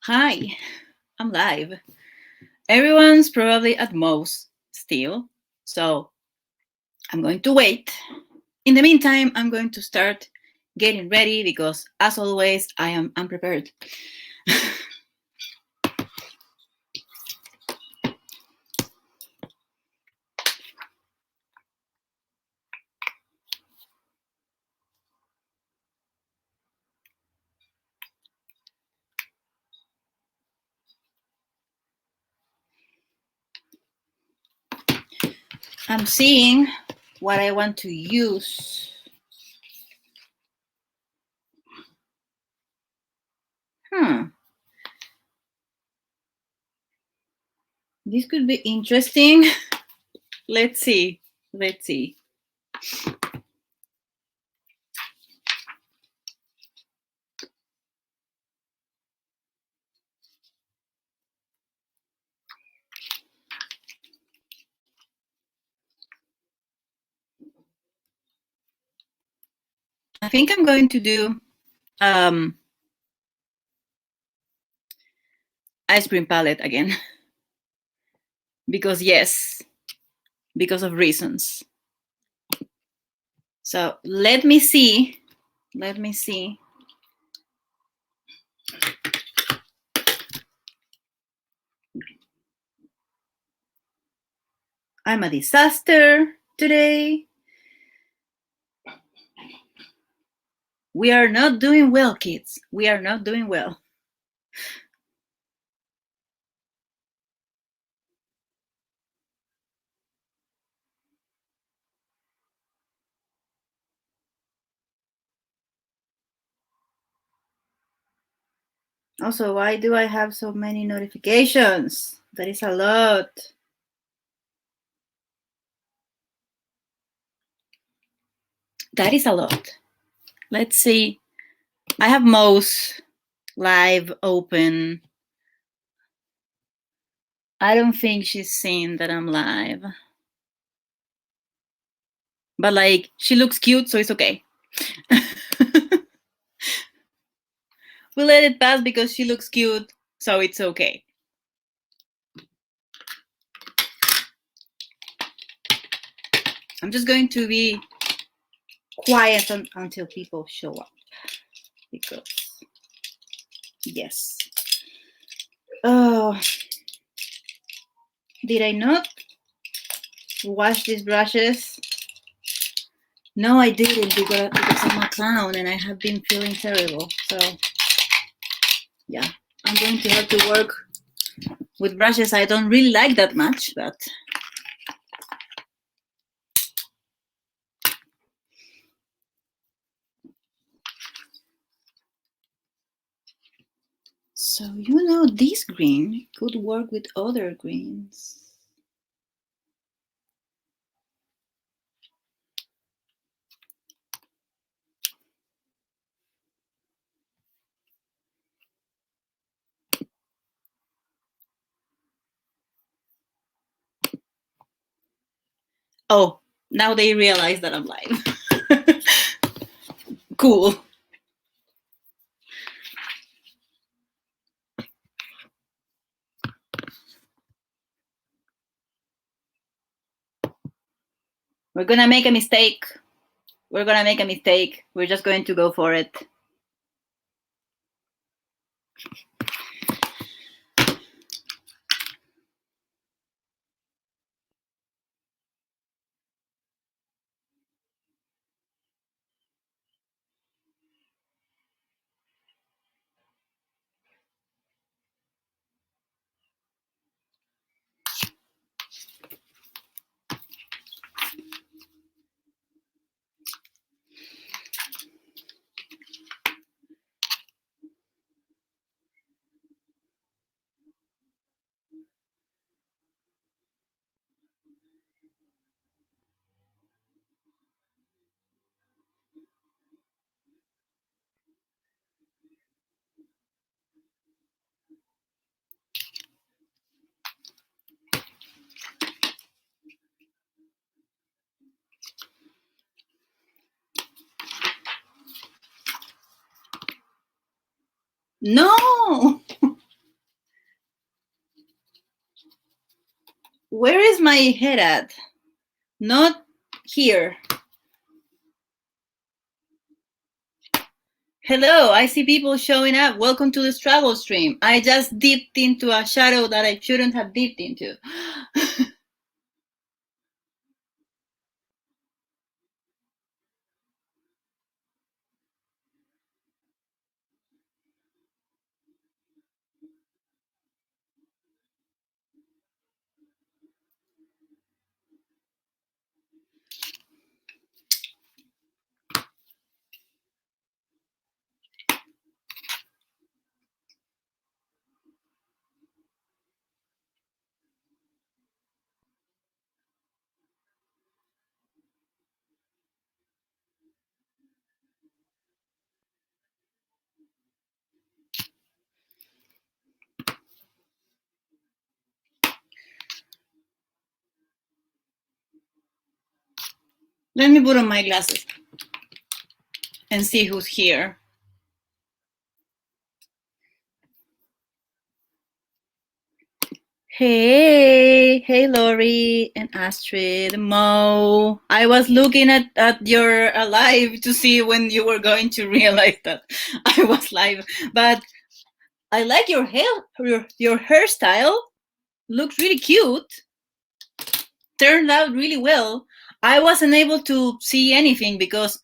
Hi, I'm live. Everyone's probably at most still, so I'm going to wait. In the meantime, I'm going to start getting ready because, as always, I am unprepared. I'm seeing what I want to use. This could be interesting. Let's see. I think I'm going to do ice cream palette again. Because yes, because of reasons. So let me see. I'm a disaster today. We are not doing well, kids. We are not doing well. Also, why do I have so many notifications? That is a lot. That is a lot. Let's see. I have Mo's live open. I don't think she's seen that I'm live. But like, she looks cute, so it's okay. We'll let it pass because she looks cute, so it's okay. I'm just going to be quiet until people show up. Because, yes. Oh, did I not wash these brushes? No, I didn't because I'm a clown and I have been feeling terrible. So, yeah, I'm going to have to work with brushes I don't really like that much, but so this green could work with other greens. Oh, now they realize that I'm live. Cool. We're gonna make a mistake. We're just going to go for it. No! Where is my head at? Not here. Hello, I see people showing up. Welcome to the struggle stream. I just dipped into a shadow that I shouldn't have dipped into. Let me put on my glasses and see who's here. Hey, Lori and Astrid, Mo. I was looking at your live to see when you were going to realize that I was live. But I like your hair, your hairstyle. Looks really cute. Turned out really well. I wasn't able to see anything because,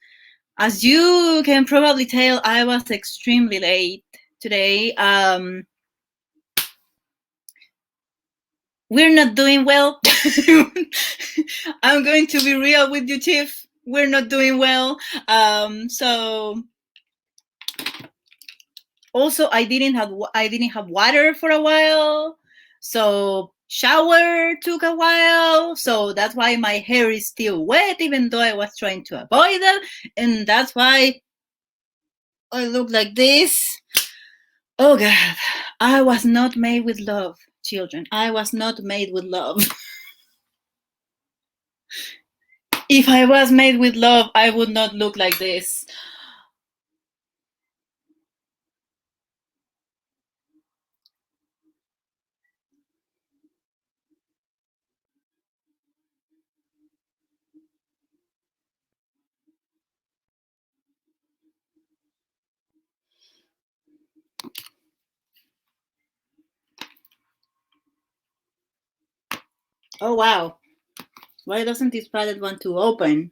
as you can probably tell, I was extremely late today. We're not doing well. I'm going to be real with you, Tiff. We're not doing well. So also I didn't have water for a while. So shower took a while. So that's why my hair is still wet, even though I was trying to avoid it. And that's why I look like this. Oh God, I was not made with love, children. I was not made with love. If I was made with love, I would not look like this. Oh wow. Why doesn't this palette want to open?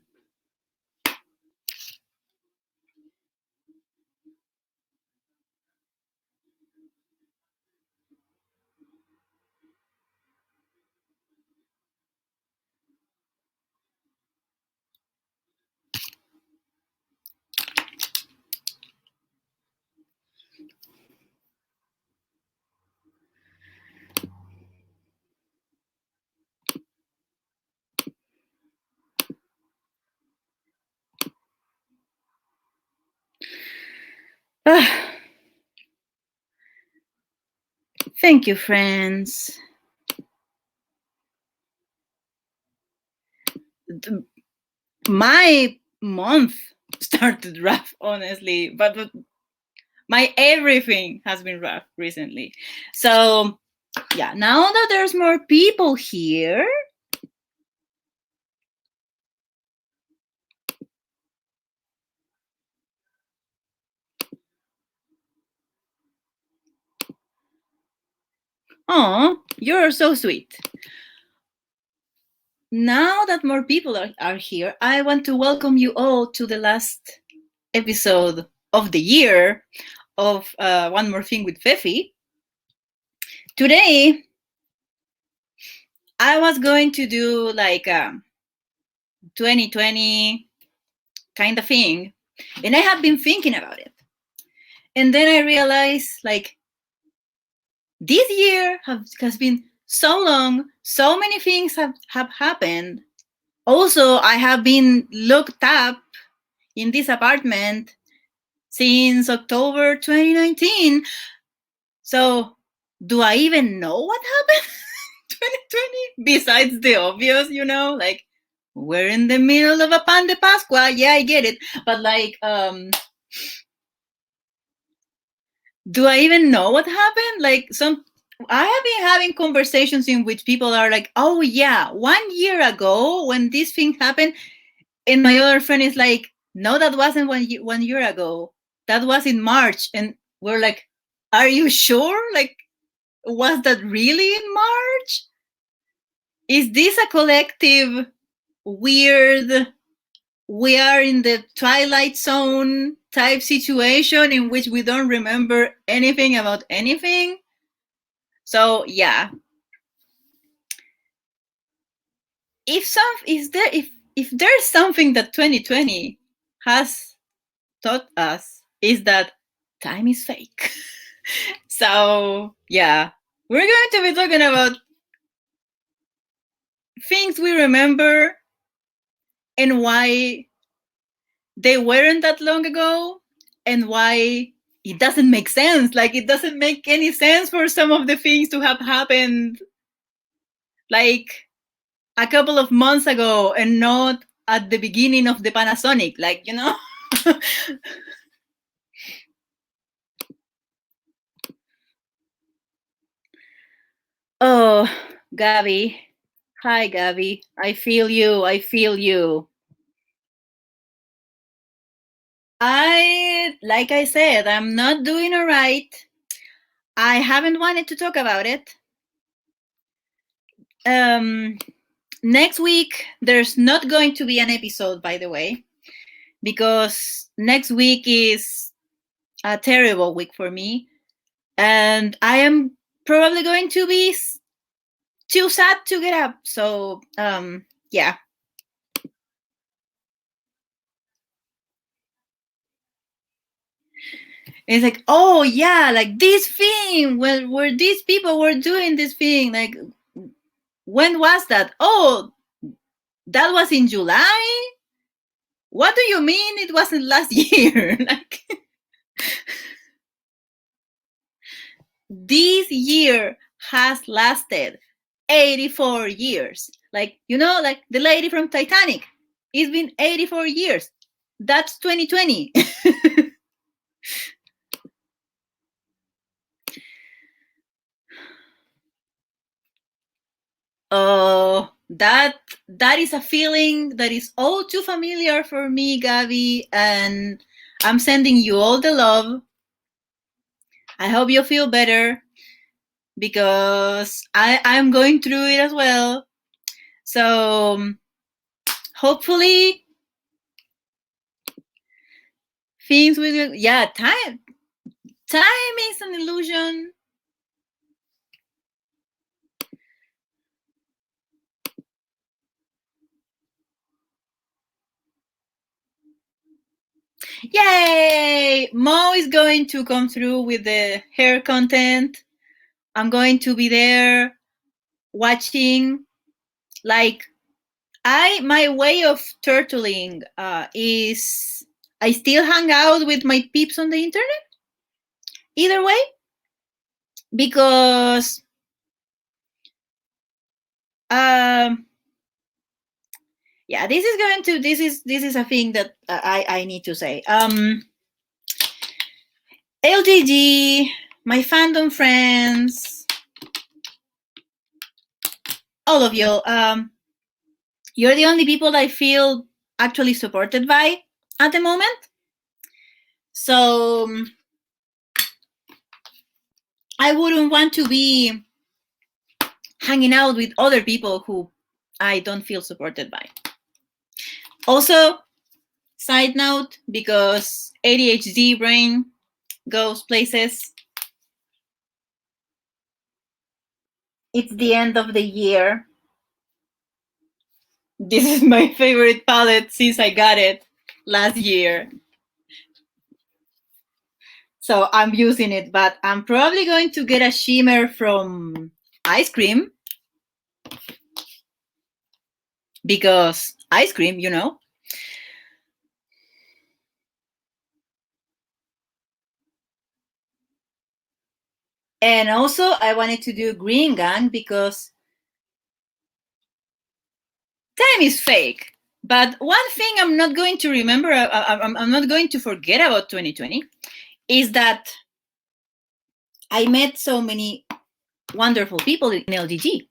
Thank you, friends. My month started rough, honestly, but my everything has been rough recently. So yeah, now that there's more people here, oh, you're so sweet. Now that more people are here, I want to welcome you all to the last episode of the year of One More Thing with Fefy. Today, I was going to do like a 2020 kind of thing, and I have been thinking about it. And then I realized, like, this year has been so long, so many things have happened. Also, I have been locked up in this apartment since October 2019. So, do I even know what happened in 2020? Besides the obvious, like, we're in the middle of a pan de Pascua. Yeah, I get it. But, like, do I even know what happened? Like, I have been having conversations in which people are like, oh yeah, 1 year ago when this thing happened, and my other friend is like, no, that wasn't 1 year ago. That was in March. And we're like, are you sure? Like, was that really in March? Is this a collective weird, we are in the Twilight Zone type situation in which we don't remember anything about anything? So yeah, if there's something that 2020 has taught us, is that time is fake. So yeah, we're going to be talking about things we remember and why they weren't that long ago, and why it doesn't make sense. Like, it doesn't make any sense for some of the things to have happened like a couple of months ago and not at the beginning of the Panasonic, like, you know. Oh, Gabby. Hi, Gabby. I feel you. I feel you. Like I said, I'm not doing all right. I haven't wanted to talk about it. Next week, there's not going to be an episode, by the way, because next week is a terrible week for me. And I am probably going to be too sad to get up. So, yeah. It's like, oh yeah, like this thing where these people were doing this thing. Like, when was that? Oh, that was in July? What do you mean it wasn't last year? Like, this year has lasted 84 years. Like, you know, like the lady from Titanic. It's been 84 years. That's 2020. Oh, that is a feeling that is all too familiar for me, Gabby, and I'm sending you all the love. I hope you feel better, because I'm going through it as well. So hopefully things will, yeah, time is an illusion. Yay! Mo is going to come through with the hair content. I'm going to be there watching. Like, my way of turtling is I still hang out with my peeps on the internet. Either way, because yeah, this is a thing that I need to say. LGG, my fandom friends, all of you, you're the only people I feel actually supported by at the moment. So I wouldn't want to be hanging out with other people who I don't feel supported by. Also, side note, because ADHD brain goes places, it's the end of the year. This is my favorite palette since I got it last year. So I'm using it, but I'm probably going to get a shimmer from ice cream, because ice cream, you know. And also I wanted to do Green Gang because time is fake. But one thing I'm not going to remember, I'm not going to forget about 2020, is that I met so many wonderful people in LGG.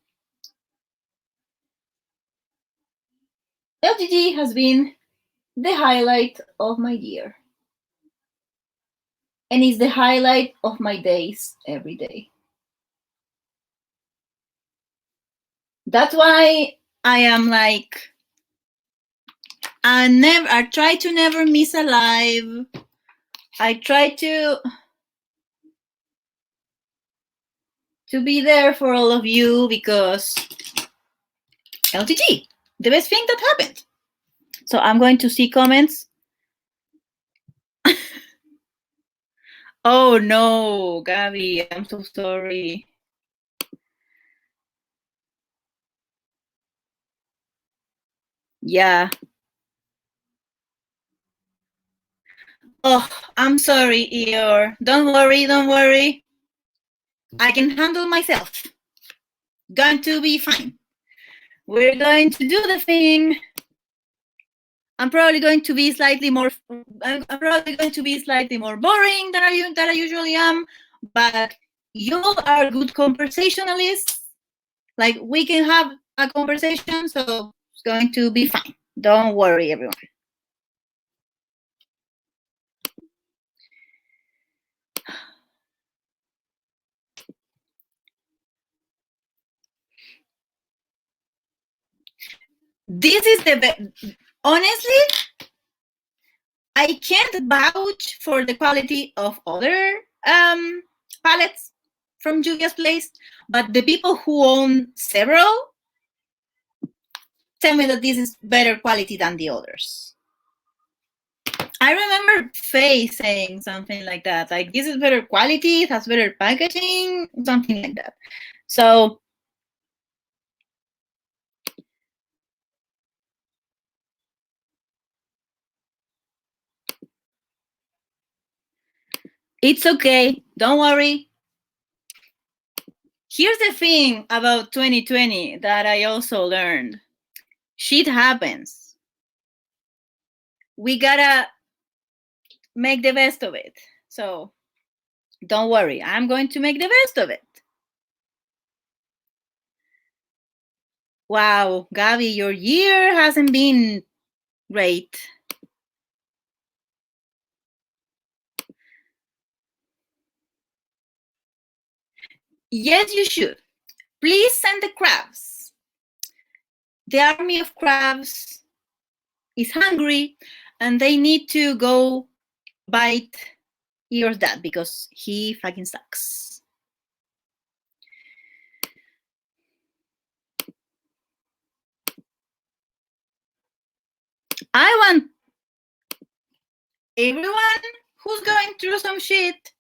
LGG has been the highlight of my year. And it's the highlight of my days every day. That's why I am like, I try to never miss a live. I try to be there for all of you because LGG, the best thing that happened. So I'm going to see comments. Oh no, Gabby, I'm so sorry. Yeah. Oh, I'm sorry, Eeyore. Don't worry. I can handle myself. Going to be fine. We're going to do the thing. I'm probably going to be slightly more. I'm probably going to be slightly more boring than I usually am, but you are good conversationalists. Like, we can have a conversation, so it's going to be fine. Don't worry, everyone. This is honestly, I can't vouch for the quality of other palettes from Julia's Place, but the people who own several tell me that this is better quality than the others. I remember Faye saying something like that, like, this is better quality, it has better packaging, something like that. So it's okay, don't worry. Here's the thing about 2020 that I also learned. Shit happens. We gotta make the best of it. So don't worry, I'm going to make the best of it. Wow, Gabby, your year hasn't been great. Yes, you should. Please send the crabs. The army of crabs is hungry and they need to go bite Eeyore's dad because he fucking sucks. I want everyone who's going through some shit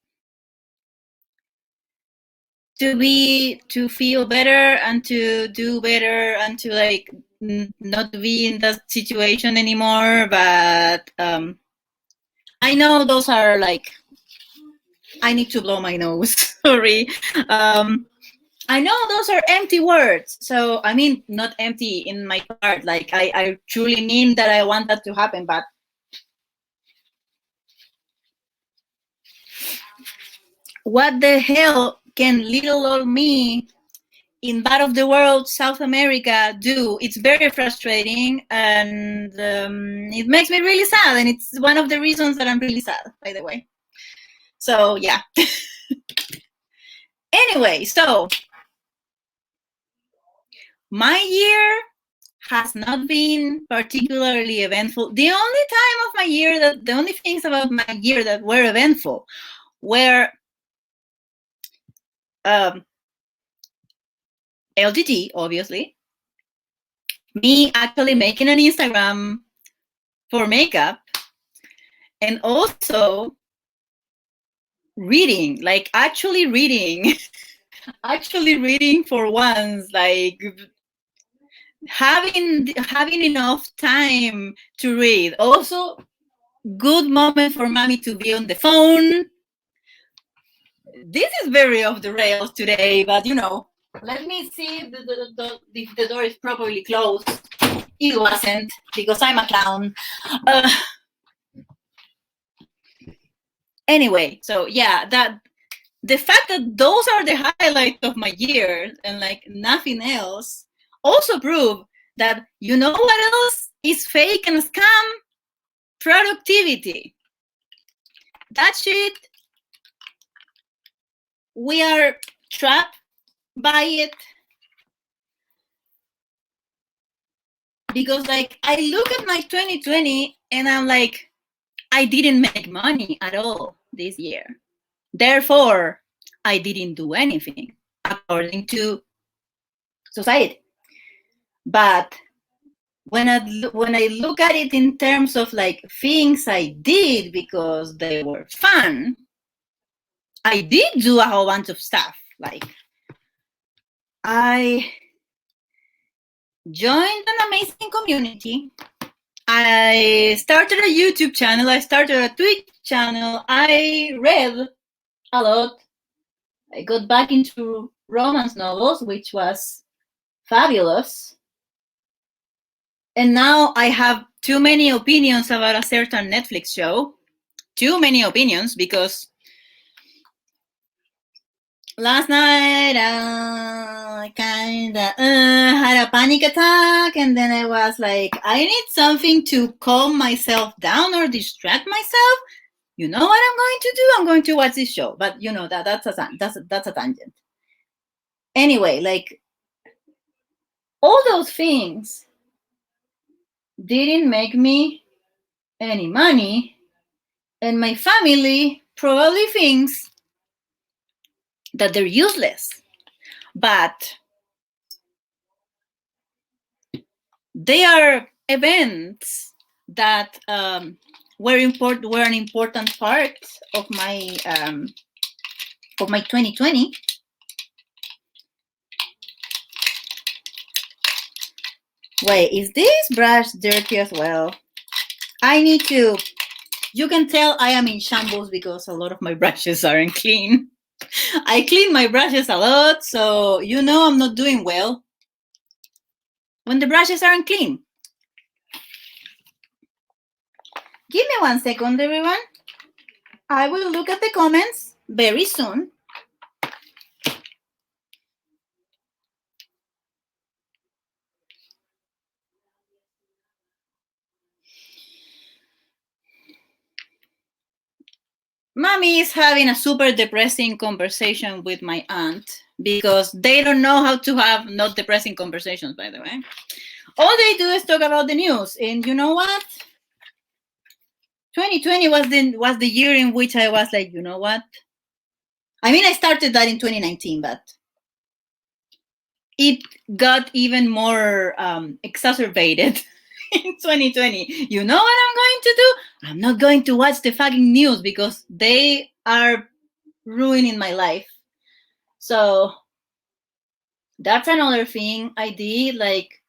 to feel better and to do better and to like not be in that situation anymore. But I know those are like, I need to blow my nose. Sorry. I know those are empty words. So I mean, not empty in my heart. Like I truly mean that I want that to happen. But what the hell can little old me in that of the world, South America, do? It's very frustrating, and it makes me really sad. And it's one of the reasons that I'm really sad, by the way. So yeah. Anyway, so my year has not been particularly eventful. The only time of my year the only things about my year that were eventful were LGT, obviously, me actually making an Instagram for makeup, and also reading, like actually reading, actually reading for once, like having enough time to read. Also, good moment for mommy to be on the phone. This is very off the rails today, but you know, let me see if the door is properly closed. It wasn't, because I'm a clown. Anyway, so yeah, the fact that those are the highlights of my year and like nothing else also prove that, you know what else is fake and scam? Productivity. That shit, we are trapped by it. Because like I look at my 2020 and I'm like, I didn't make money at all this year. Therefore, I didn't do anything according to society. But when I look at it in terms of like things I did because they were fun, I did do a whole bunch of stuff. Like I joined an amazing community. I started a YouTube channel. I started a Twitch channel. I read a lot. I got back into romance novels, which was fabulous. And now I have too many opinions about a certain Netflix show. Too many opinions because last night I kind of had a panic attack, and then I was like, I need something to calm myself down or distract myself. You know what I'm going to do? I'm going to watch this show. But you know that's a tangent. Anyway, like all those things didn't make me any money, and my family probably thinks that they're useless. But they are events that were an important part of my 2020. Wait, is this brush dirty as well? I need to. You can tell I am in shambles because a lot of my brushes aren't clean. I clean my brushes a lot, so you know I'm not doing well when the brushes aren't clean. Give me 1 second, everyone. I will look at the comments very soon. Mommy is having a super depressing conversation with my aunt because they don't know how to have not depressing conversations, by the way. All they do is talk about the news. And you know what? 2020 was the year in which I was like, you know what? I mean, I started that in 2019, but it got even more exacerbated in 2020. You know what I'm going to do? I'm not going to watch the fucking news because they are ruining my life. So that's another thing I did. Like,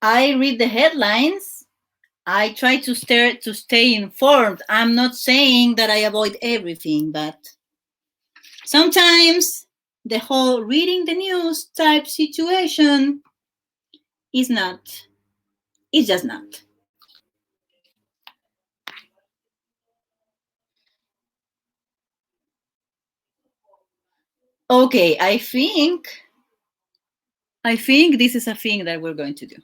I read the headlines. I try to stay informed. I'm not saying that I avoid everything, but sometimes the whole reading the news type situation is not. It's just not. Okay, I think this is a thing that we're going to do.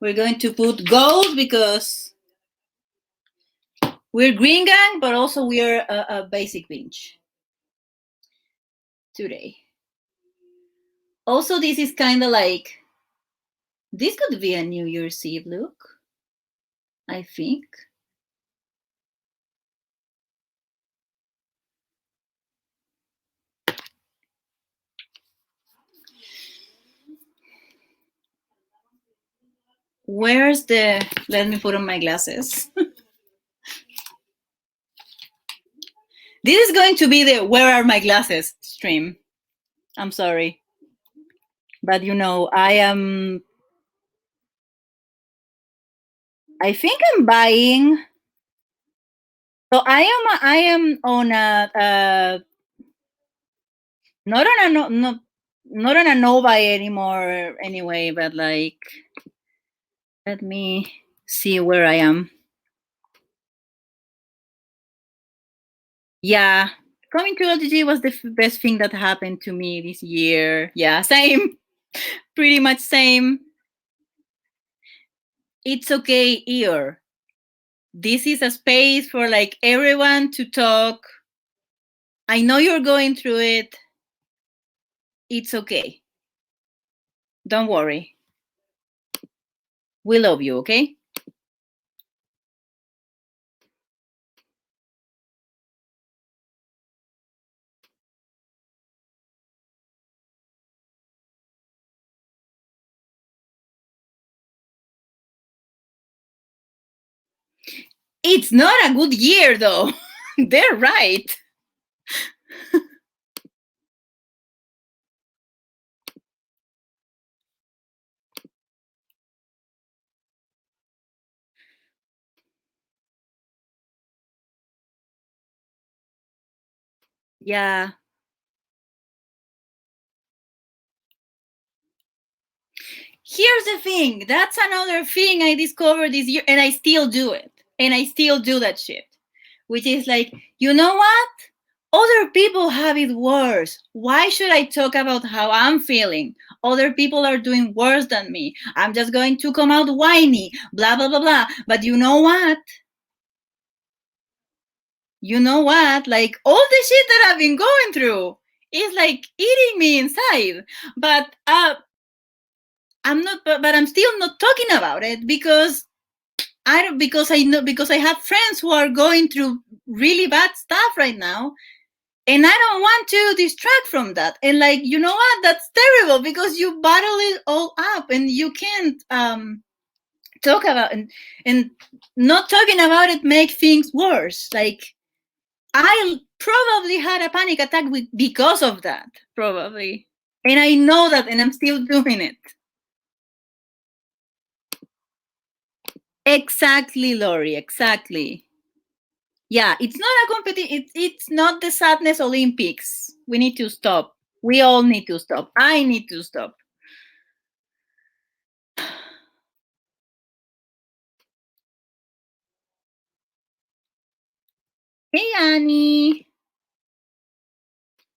We're going to put gold because we're green gang, but also we're a basic binge today. Also, this is kind of like, this could be a New Year's Eve look, I think. Where's the, let me put on my glasses. This is going to be the where are my glasses stream. I'm sorry. But you know, I think I'm buying. So I am on a not on a not on a no buy anymore anyway, but like, let me see where I am. Yeah, Coming to LGG was the best thing that happened to me this year. Yeah, same. Pretty much same. It's okay here. This is a space for like everyone to talk. I know you're going through it. It's okay. Don't worry. We love you, okay? It's not a good year though. They're right. Yeah. Here's the thing. That's another thing I discovered this year, and I still do it. And I still do that shit. Which is like, you know what? Other people have it worse. Why should I talk about how I'm feeling? Other people are doing worse than me. I'm just going to come out whiny, blah, blah, blah, blah. But you know what? You know what? Like, all the shit that I've been going through is like eating me inside. But I'm not, but I'm still not talking about it because because I have friends who are going through really bad stuff right now, and I don't want to distract from that. And like, you know what? That's terrible because you bottle it all up and you can't talk about and not talking about it make things worse. Like, I probably had a panic attack because of that, probably. And I know that, and I'm still doing it. Exactly, Lori, exactly. Yeah, it's not a competition. It's not the sadness Olympics. We need to stop. We all need to stop. I need to stop. Hey, Annie.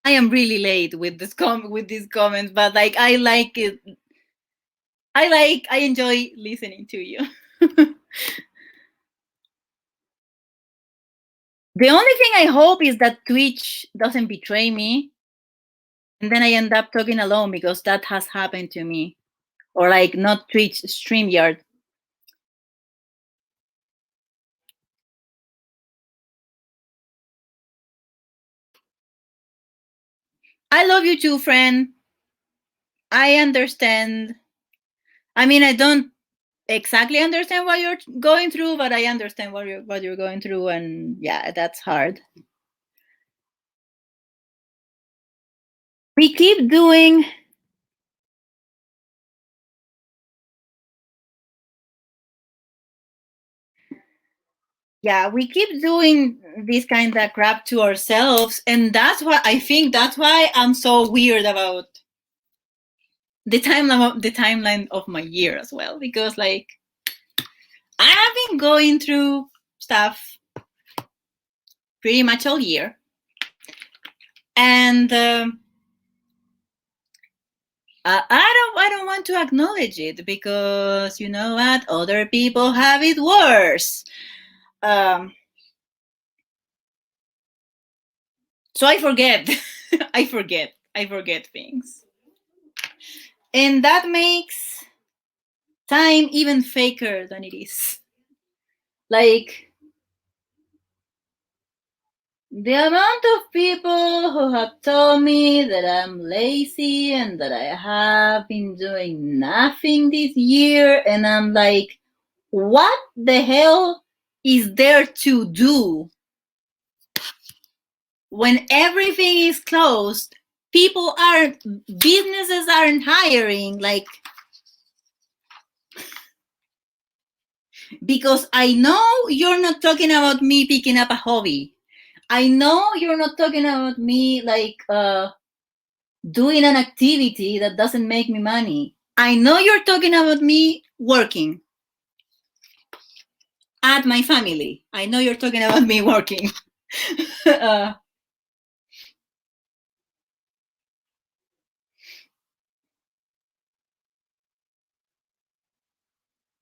I am really late with with these comments, but like I like it. I enjoy listening to you. The only thing I hope is that Twitch doesn't betray me, and then I end up talking alone because that has happened to me. Or like not Twitch, StreamYard. I love you too, friend. I understand. I mean, I don't exactly understand what you're going through, but I understand what you're going through, and yeah, that's hard. We keep doing. Yeah, we keep doing this kind of crap to ourselves, and that's why I think that's why I'm so weird about the timeline of my year as well, because like I have been going through stuff pretty much all year, and I don't want to acknowledge it because you know what, other people have it worse. So I forget. I forget things, and that makes time even faker than it is. Like, the amount of people who have told me that I'm lazy and that I have been doing nothing this year, and I'm like, what the hell is there to do when everything is closed? People aren't, businesses aren't hiring, like, because I know you're not talking about me picking up a hobby. I know you're not talking about me like doing an activity that doesn't make me money. I know you're talking about me working at my family. I know you're talking about me working. uh,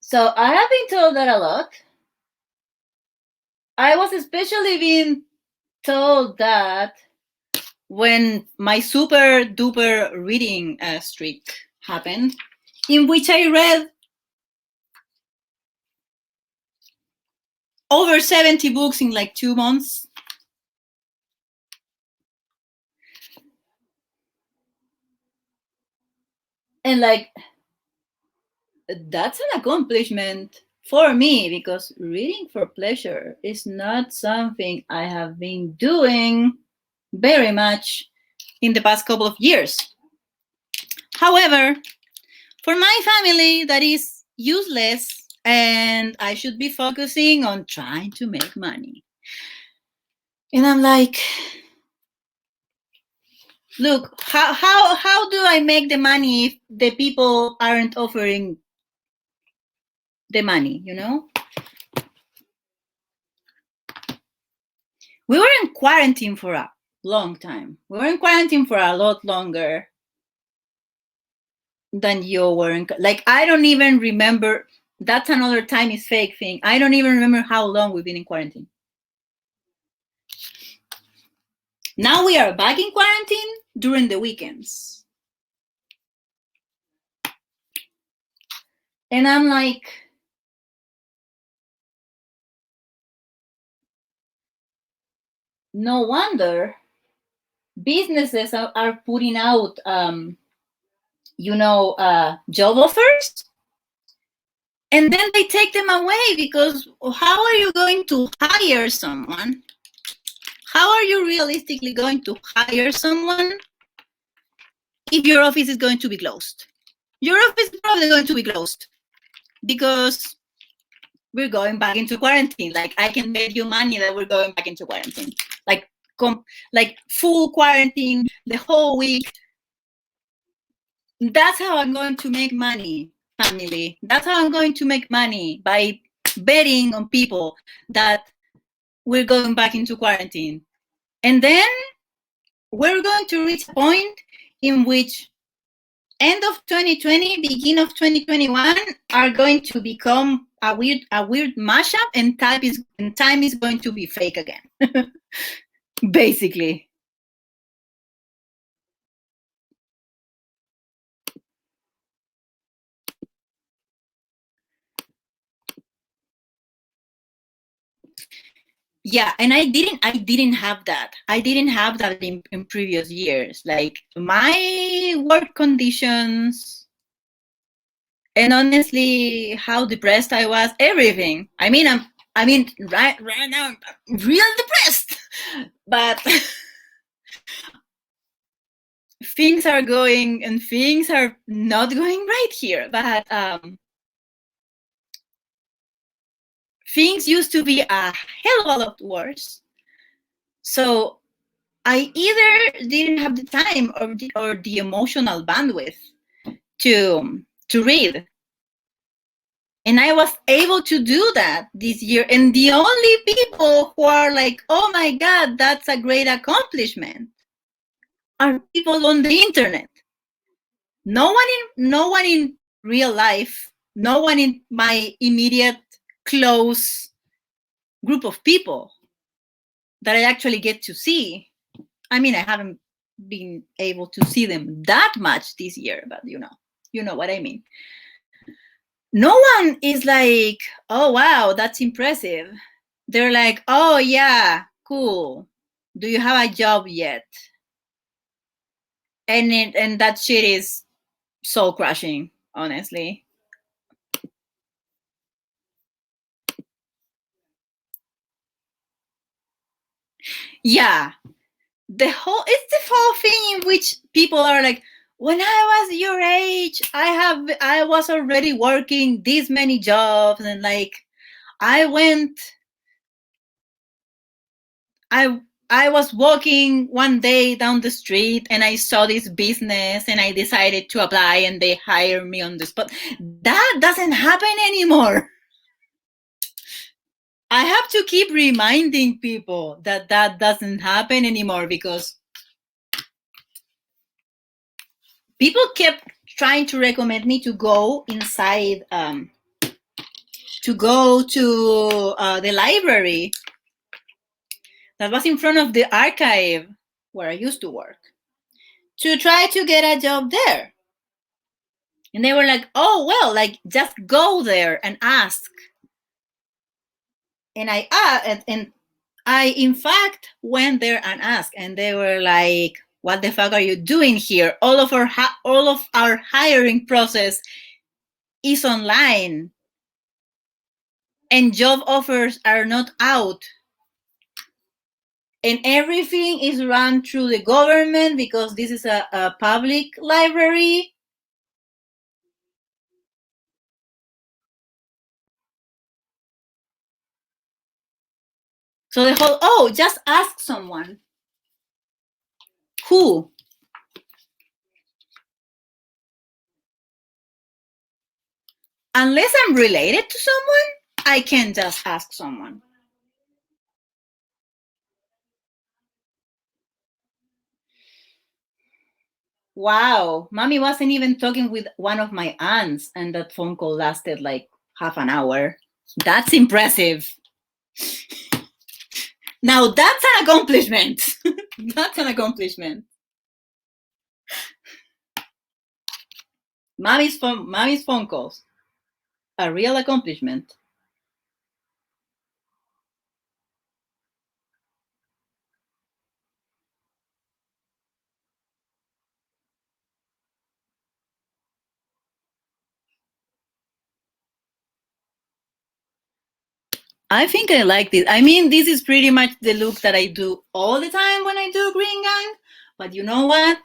So I have been told that a lot. I was especially being told that when my super duper reading streak happened, in which I read over 70 books in like 2 months. And like, that's an accomplishment for me, because reading for pleasure is not something I have been doing very much in the past couple of years. However, for my family, that is useless, and I should be focusing on trying to make money. And I'm like, look, how do I make the money if the people aren't offering the money, you know? We were in quarantine for a long time. We were in quarantine for a lot longer than you were in. Like, I don't even remember. That's another time is fake thing. I don't even remember how long we've been in quarantine. Now we are back in quarantine during the weekends. And I'm like, no wonder businesses are putting out, job offers, and then they take them away, because how are you going to hire someone? How are you realistically going to hire someone if your office is going to be closed? Your office is probably going to be closed because we're going back into quarantine. Like, I can bet you money that we're going back into quarantine. Like full quarantine the whole week. That's how I'm going to make money, family. That's how I'm going to make money, by betting on people that we're going back into quarantine. And then we're going to reach a point in which end of 2020, beginning of 2021 are going to become a weird mashup, and time is going to be fake again. Basically. Yeah, and I didn't have that. I didn't have that in previous years. Like, my work conditions, and honestly, how depressed I was, everything. I mean, right now I'm real depressed, but things are going and things are not going right here. But things used to be a hell of a lot worse. So I either didn't have the time or the emotional bandwidth to read. And I was able to do that this year. And the only people who are like, oh my God, that's a great accomplishment, are people on the internet. No one in real life, no one in my immediate close group of people that I actually get to see. I mean, I haven't been able to see them that much this year, but you know what I mean. No one is like, oh wow, that's impressive. They're like, oh yeah, cool. Do you have a job yet? And that shit is soul crushing, honestly. Yeah, it's the whole thing in which people are like, when I was your age, I was already working this many jobs, and like, I was walking one day down the street and I saw this business and I decided to apply and they hired me on the spot. That doesn't happen anymore. I have to keep reminding people that doesn't happen anymore, because people kept trying to recommend me to go inside to go to the library that was in front of the archive where I used to work to try to get a job there. And they were like, oh, well, like, just go there and ask. And I in fact, went there and asked. And they were like, what the fuck are you doing here? All of our hiring process is online. And job offers are not out. And everything is run through the government because this is a public library. So the whole, just ask someone. Who? Unless I'm related to someone, I can just ask someone. Wow, mommy wasn't even talking with one of my aunts, and that phone call lasted like half an hour. That's impressive. Now that's an accomplishment. That's an accomplishment. Mommy's phone calls. A real accomplishment. I think I like this. I mean, this is pretty much the look that I do all the time when I do Green Gang. But you know what?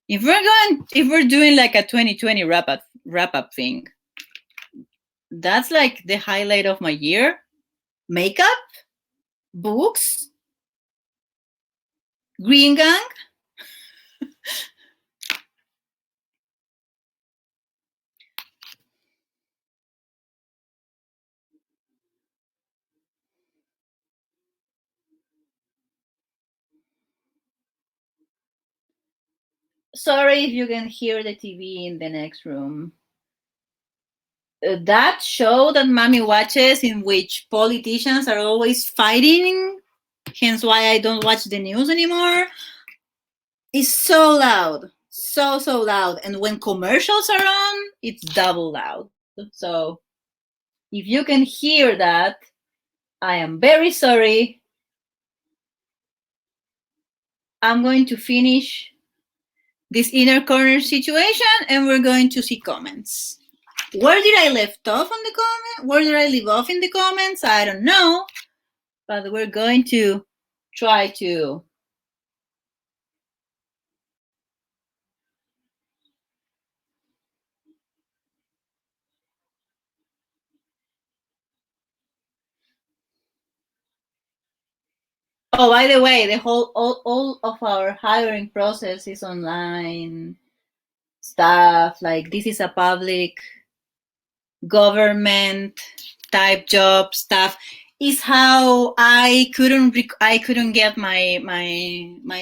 If we're doing like a 2020 wrap up thing, that's like the highlight of my year. Makeup, books, Green Gang. Sorry if you can hear the TV in the next room. That show that mommy watches, in which politicians are always fighting, hence why I don't watch the news anymore, is so loud. So loud. And when commercials are on, it's double loud. So if you can hear that, I am very sorry. I'm going to finish this inner corner situation and we're going to see comments. Where did I left off on the comment? Where did I leave off in the comments? I don't know. But we're going to try to. Oh, by the way, the whole all of our hiring process is online stuff. Like, this is a public government type job stuff. Is how I couldn't get my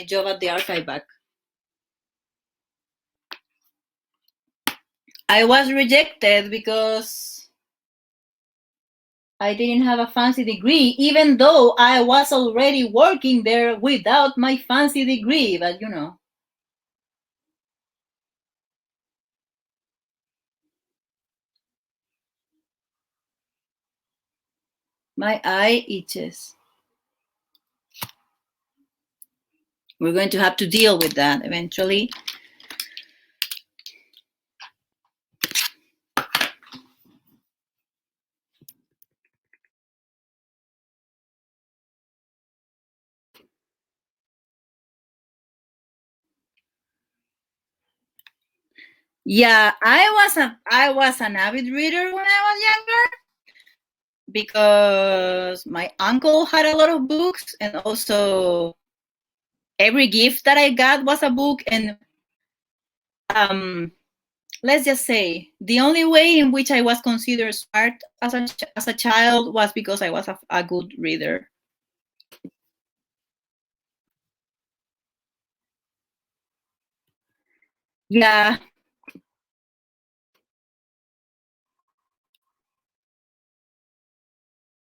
job at the archive back. I was rejected because I didn't have a fancy degree, even though I was already working there without my fancy degree. But you know. My eye itches. We're going to have to deal with that eventually. Yeah, I was an avid reader when I was younger because my uncle had a lot of books, and also every gift that I got was a book. And let's just say the only way in which I was considered smart as a child was because I was a good reader. Yeah.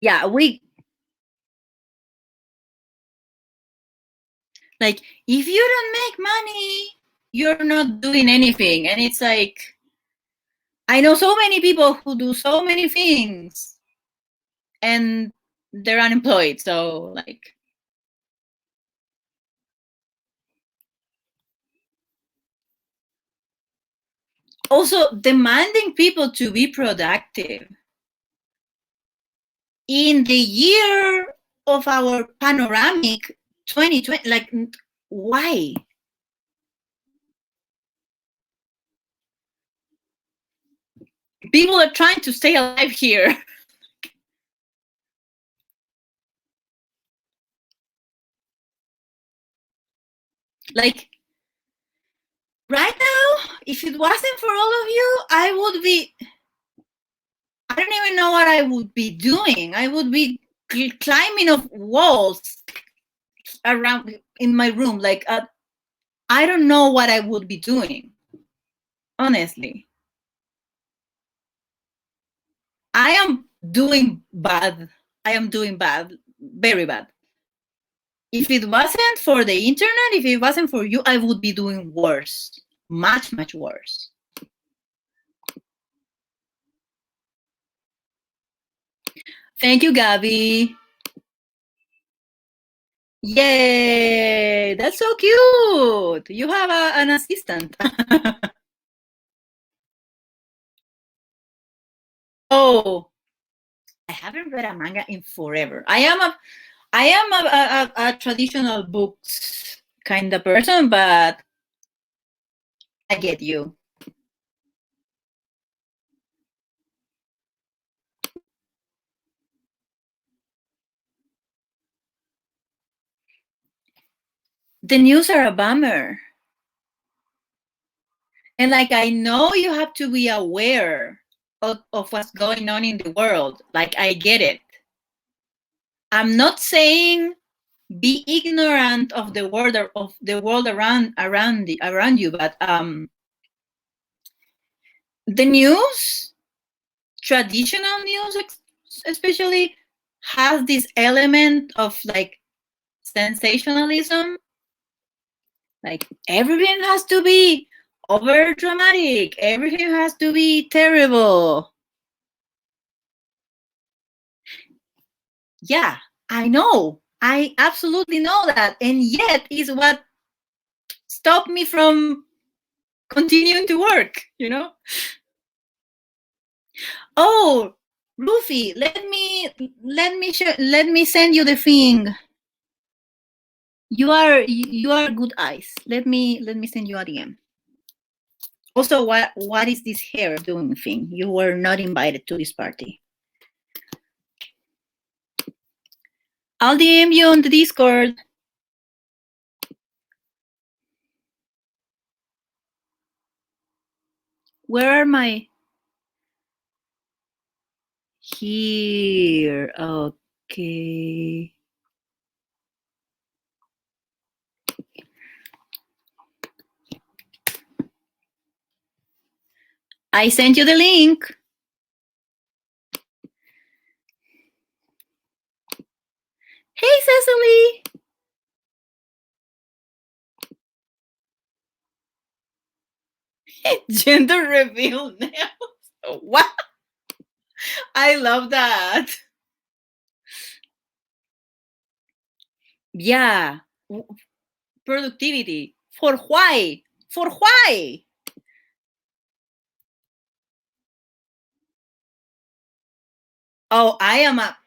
Yeah, we like, if you don't make money, you're not doing anything. And it's like, I know so many people who do so many things and they're unemployed. So like, also demanding people to be productive in the year of our panoramic 2020, like, why? People are trying to stay alive here. Like, right now, if it wasn't for all of you, I would be, I don't even know what I would be doing. I would be climbing up walls around in my room. Like, I don't know what I would be doing, honestly. I am doing bad. I am doing bad, very bad. If it wasn't for the internet, if it wasn't for you, I would be doing worse, much, much worse. Thank you, Gabby. Yay! That's so cute. You have an assistant. Oh, I haven't read a manga in forever. I am a traditional books kind of person, but I get you. The news are a bummer. And like, I know you have to be aware of what's going on in the world. Like, I get it. I'm not saying be ignorant of the world around you, but the news, traditional news especially, has this element of like sensationalism. Like, everything has to be over dramatic, everything has to be terrible. Yeah, I know. I absolutely know that. And yet is what stopped me from continuing to work, you know? Oh, Rufi, let me send you the thing. You are good eyes. Let me send you a DM. Also, what is this hair doing thing? You were not invited to this party. I'll DM you on the Discord. Where are my... Here. Okay. I sent you the link. Hey, Cecily. Gender reveal nails. What? I love that. Yeah. Productivity. For why? For why? Oh, I am a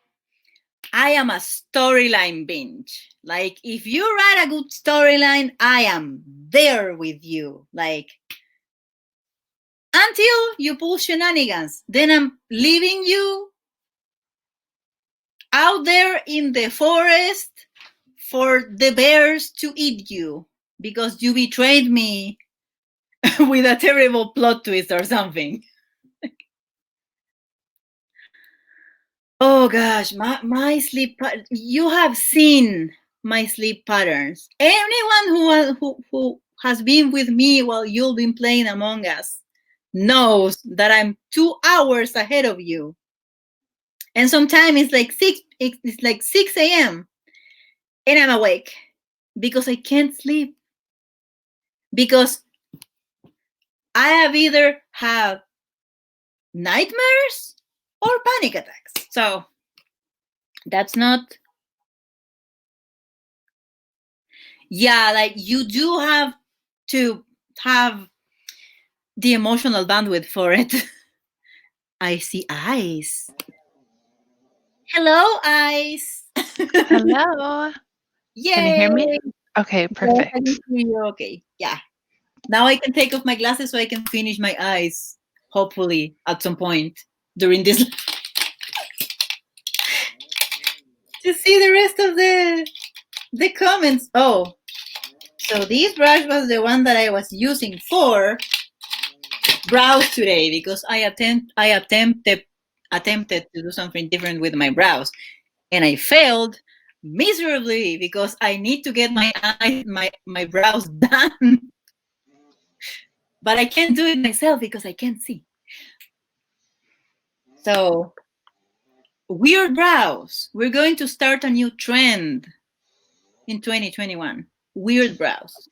storyline binge. Like, if you write a good storyline, I am there with you. Like, until you pull shenanigans, then I'm leaving you out there in the forest for the bears to eat you because you betrayed me with a terrible plot twist or something. Oh gosh, my sleep. You have seen my sleep patterns. Anyone who has been with me while you've been playing Among Us knows that I'm 2 hours ahead of you. And sometimes it's like 6 a.m. and I'm awake because I can't sleep, because I have either have nightmares or panic attacks. So that's not, yeah, like you do have to have the emotional bandwidth for it. I see eyes. Hello, eyes. Hello. Can you hear me? Yay. Okay, Yes, I can perfect. hear you. Okay. Yeah. Now I can take off my glasses so I can finish my eyes, hopefully, at some point during this to see the rest of the comments. Oh, so this brush was the one that I was using for brows today, because I attempted to do something different with my brows, and I failed miserably because I need to get my brows done, but I can't do it myself because I can't see. So weird brows. We're going to start a new trend in 2021. Weird brows.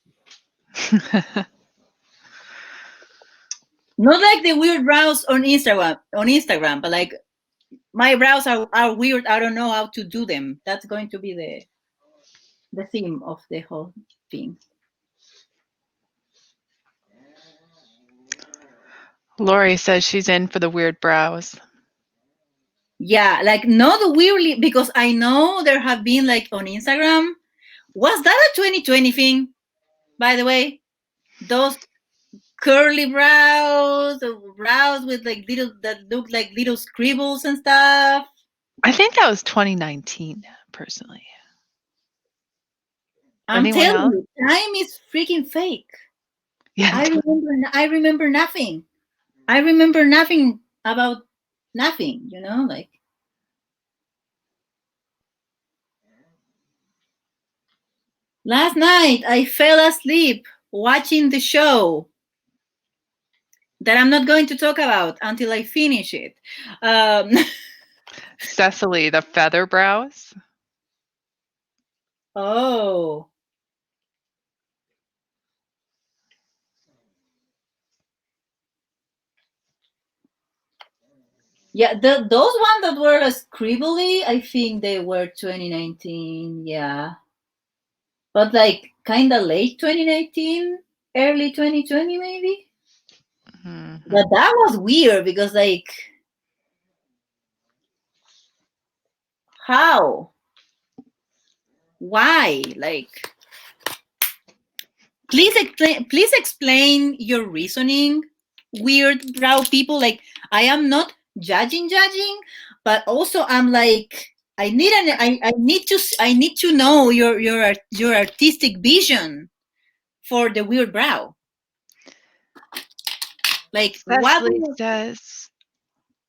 Not like the weird brows on Instagram, but like my brows are weird. I don't know how to do them. That's going to be the theme of the whole thing. Lori says she's in for the weird brows. Yeah, like not weirdly, because I know there have been like on Instagram. Was that a 2020 thing, by the way? Those curly brows, brows with like little that look like little scribbles and stuff. I think that was 2019, personally. I'm Anyone telling else? you, time is freaking fake. Yeah. I remember nothing. I remember nothing about nothing, like last night I fell asleep watching the show that I'm not going to talk about until I finish it. Um, Cecily, the feather brows. oh, yeah, those ones that were scribbly, I think they were 2019. Yeah, but like kind of late 2019, early 2020, maybe. Mm-hmm. But that was weird because like how? Why? Like please explain your reasoning, weird brow people. Like I am not judging, but also I'm like I need to know your artistic vision for the weird brow. Like what do Cecily you says,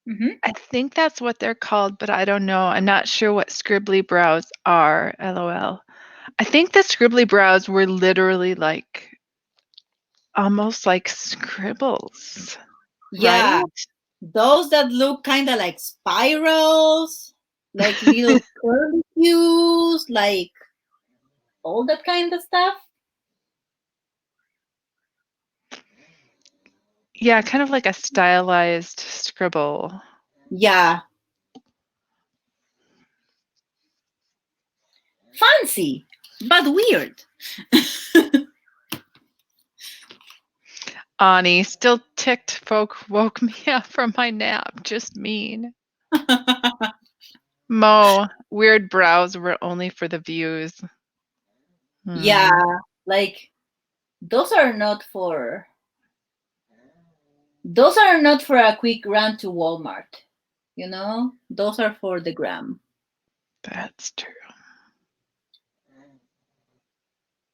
Mhm. I think that's what they're called, but I don't know. I'm not sure what scribbly brows are. LOL. I think the scribbly brows were literally like almost like scribbles, right? Yeah, those that look kind of like spirals, like little curlicues, like all that kind of stuff. Yeah, kind of like a stylized scribble. Yeah, fancy, but weird. Ani, still ticked folk woke me up from my nap. Just mean. Mo, weird brows were only for the views. Yeah, Hmm, like those are not for those are not for a quick run to Walmart. Those are for the gram. that's true.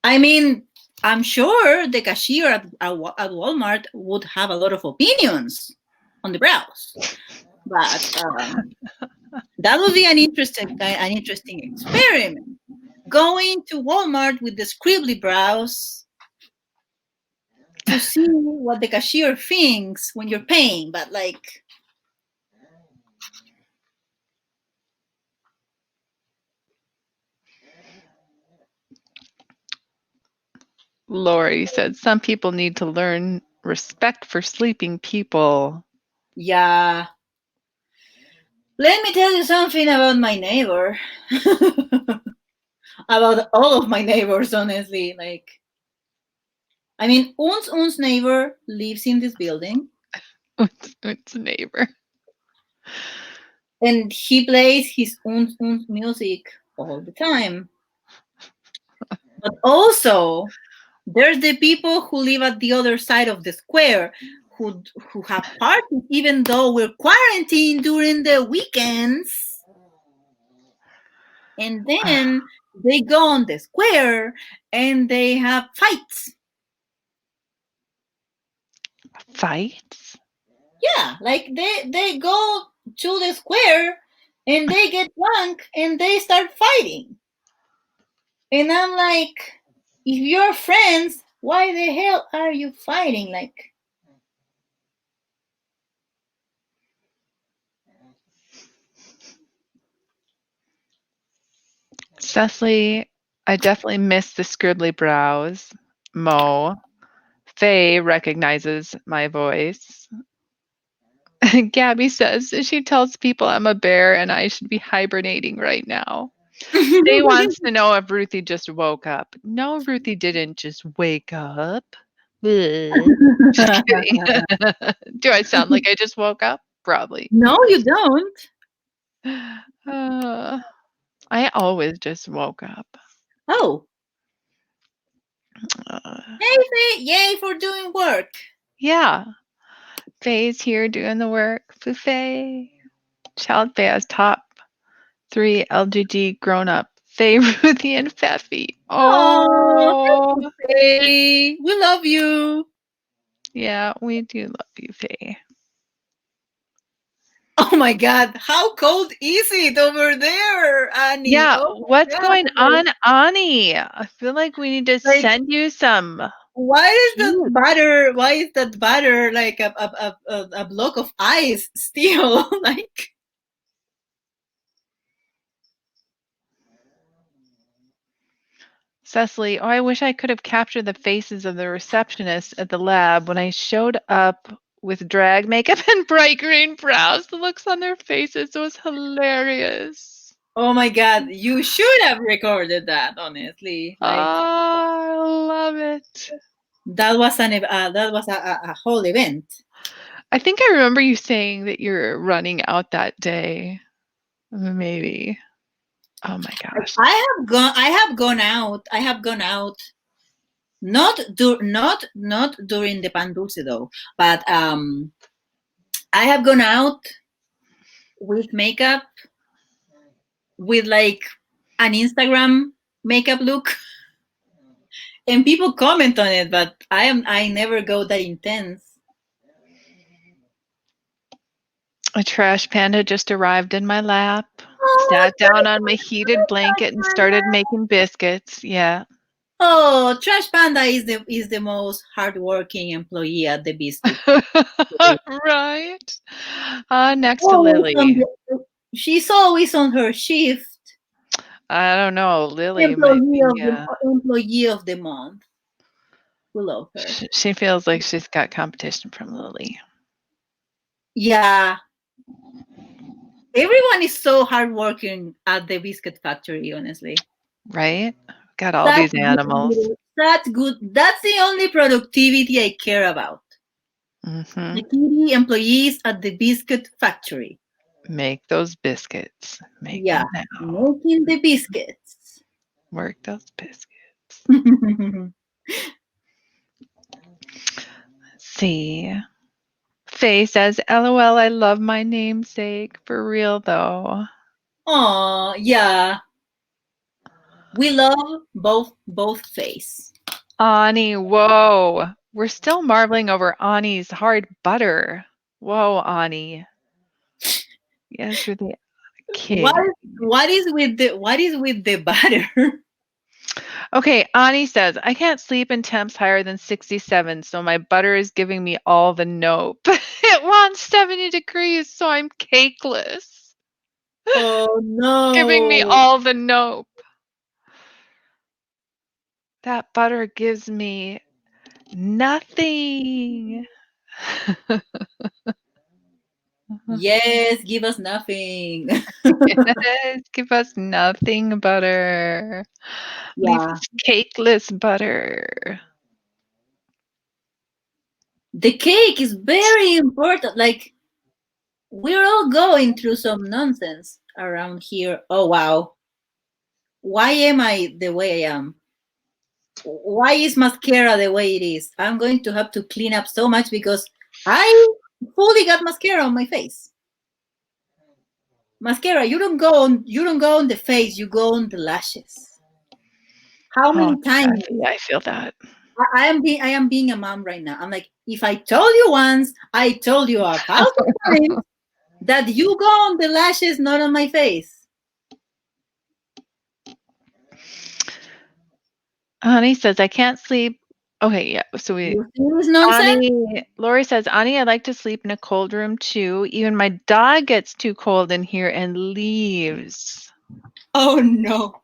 I mean, I'm sure the cashier at Walmart would have a lot of opinions on the brows, but that would be an interesting experiment. Going to Walmart with the scribbly brows to see what the cashier thinks when you're paying, but like Lori said some people need to learn respect for sleeping people. Yeah. Let me tell you something about my neighbor. About all of my neighbors, honestly. Like, I mean, Un's neighbor lives in this building, It's a neighbor. and he plays his Un's music all the time. But also, there's the people who live at the other side of the square who have parties even though we're quarantined during the weekends. And then they go on the square and they have fights. Fights? Yeah, like they go to the square and they get drunk and they start fighting. And I'm like, if you're friends, why the hell are you fighting? Like, Cecily, I definitely miss the scribbly brows. Mo. Faye recognizes my voice. Gabby says she tells people I'm a bear and I should be hibernating right now. Faye wants to know if Ruthie just woke up. No, Ruthie didn't just wake up. Bleh. Just kidding. Do I sound like I just woke up? Probably. no, you don't. Uh, I always just woke up. Oh, Uh, hey, yay for doing work. yeah. Faye's here doing the work. Faye. Child Faye has top 3 LGD grown up. Faye, Ruthie, and Fefy. Oh, Oh, hey, we love you. yeah, we do love you, Faye. Oh my God, how cold is it over there, Annie? Yeah, Oh what's my going God. on, Ani? I feel like we need to Like, send you some why is that tea. butter? Why is that butter like a block of ice still? Like, Cecily, oh, I wish I could have captured the faces of the receptionists at the lab when I showed up with drag makeup and bright green brows. The looks on their faces was hilarious. oh my God, you should have recorded that. Honestly, like I love it. that was a whole event. I think I remember you saying that you're running out that day. Maybe. Oh my gosh. I have gone out. I have gone out. Not during the pan dulce though, but I have gone out with makeup with like an Instagram makeup look, and people comment on it, but I never go that intense. A trash panda just arrived in my lap, Oh, sat down on my heated blanket and started making biscuits. Yeah. oh, Trash Panda is the most hardworking employee at the biscuit factory. Right. Next to Always on Lily. the, she's always on her shift. I don't know. Lily might be, Employee of the month. We love her. she feels like she's got competition from Lily. Yeah, everyone is so hardworking at the biscuit factory. Honestly, Right? Got all that's these good. animals. That's good. That's the only productivity I care about. Hmm. The kitty employees at the biscuit factory. Make those biscuits. Make Yeah, them now. making the biscuits. Work those biscuits. Let's see. Faye says, LOL, I love my namesake. For real, though. Oh, yeah. We love both face. Ani, whoa. We're still marveling over Ani's hard butter. Whoa, Ani. Yes, you're the What king. what is with the butter? Okay, Ani says, I can't sleep in temps higher than 67, so my butter is giving me all the nope. It wants 70 degrees, so I'm cakeless. Oh Giving me no. all the nope. That butter gives me nothing. Yes, give us nothing. Yes, give us nothing butter. Leave Yeah. us cakeless butter. The cake is very important. Like, we're all going through some nonsense around here. Oh, wow. Why am I the way I am? Why is mascara the way it is? I'm going to have to clean up so much because I fully got mascara on my face. Mascara, you don't go on the face, you go on the lashes. How Oh, many times yeah, I feel that. I am being a mom right now. I'm like, if I told you once, I told you 1,000 times that you go on the lashes, not on my face. Honey says, I can't sleep. Okay, yeah. So You see this nonsense? Lori says, Ani, I like to sleep in a cold room too. Even my dog gets too cold in here and leaves. Oh no.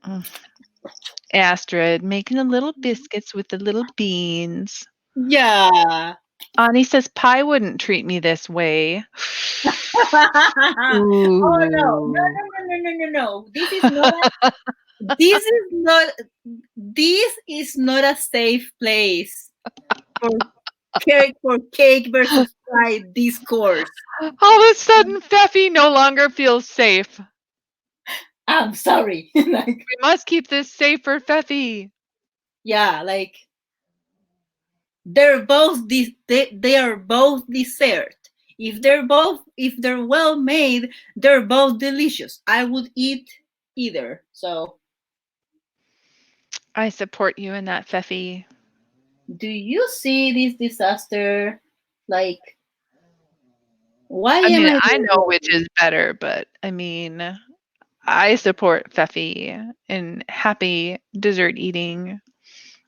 Mm. Astrid, making the little biscuits with the little beans. Yeah. Ani says, Pie wouldn't treat me this way. Oh no. No, Ooh. no, no, no, no, no, no. This is not a safe place for cake versus pie discourse. All of a sudden, Feffy no longer feels safe. I'm sorry. Like, We must keep this safe for Feffy. yeah, like they are both dessert. If they're well made, they're both delicious. I would eat either. So, I support you in that, Feffy. do you see this disaster? Like, why I am mean, I I know doing which is better, but I mean, I support Feffy in happy dessert eating.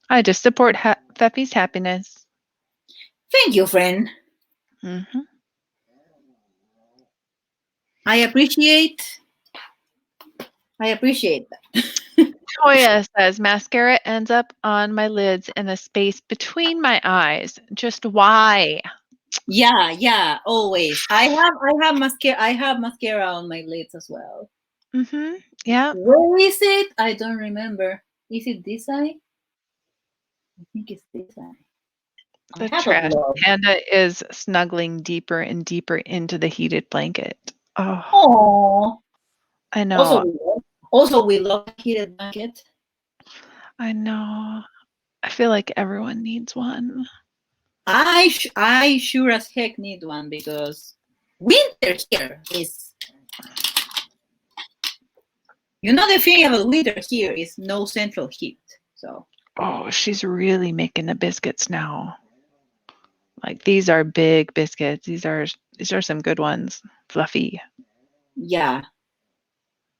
I just support Feffy's happiness. Thank you, friend. Hmm. I appreciate I appreciate that. Toya says mascara ends up on my lids in a space between my eyes. Just why? Yeah, always. I have mascara on my lids as well. Mm-hmm. Yeah. Where is it? I don't remember. Is it this eye? I think it's this eye. I The have a trash glove. panda is snuggling deeper and deeper into the heated blanket. Oh, Oh. I Also, know. we love a heated blanket. I know. I feel like everyone needs one. I sure as heck need one because winter here is. The thing about winter here is no central heat. So Oh, she's really making the biscuits now. Like these are big biscuits. These are some good ones. Fluffy. yeah,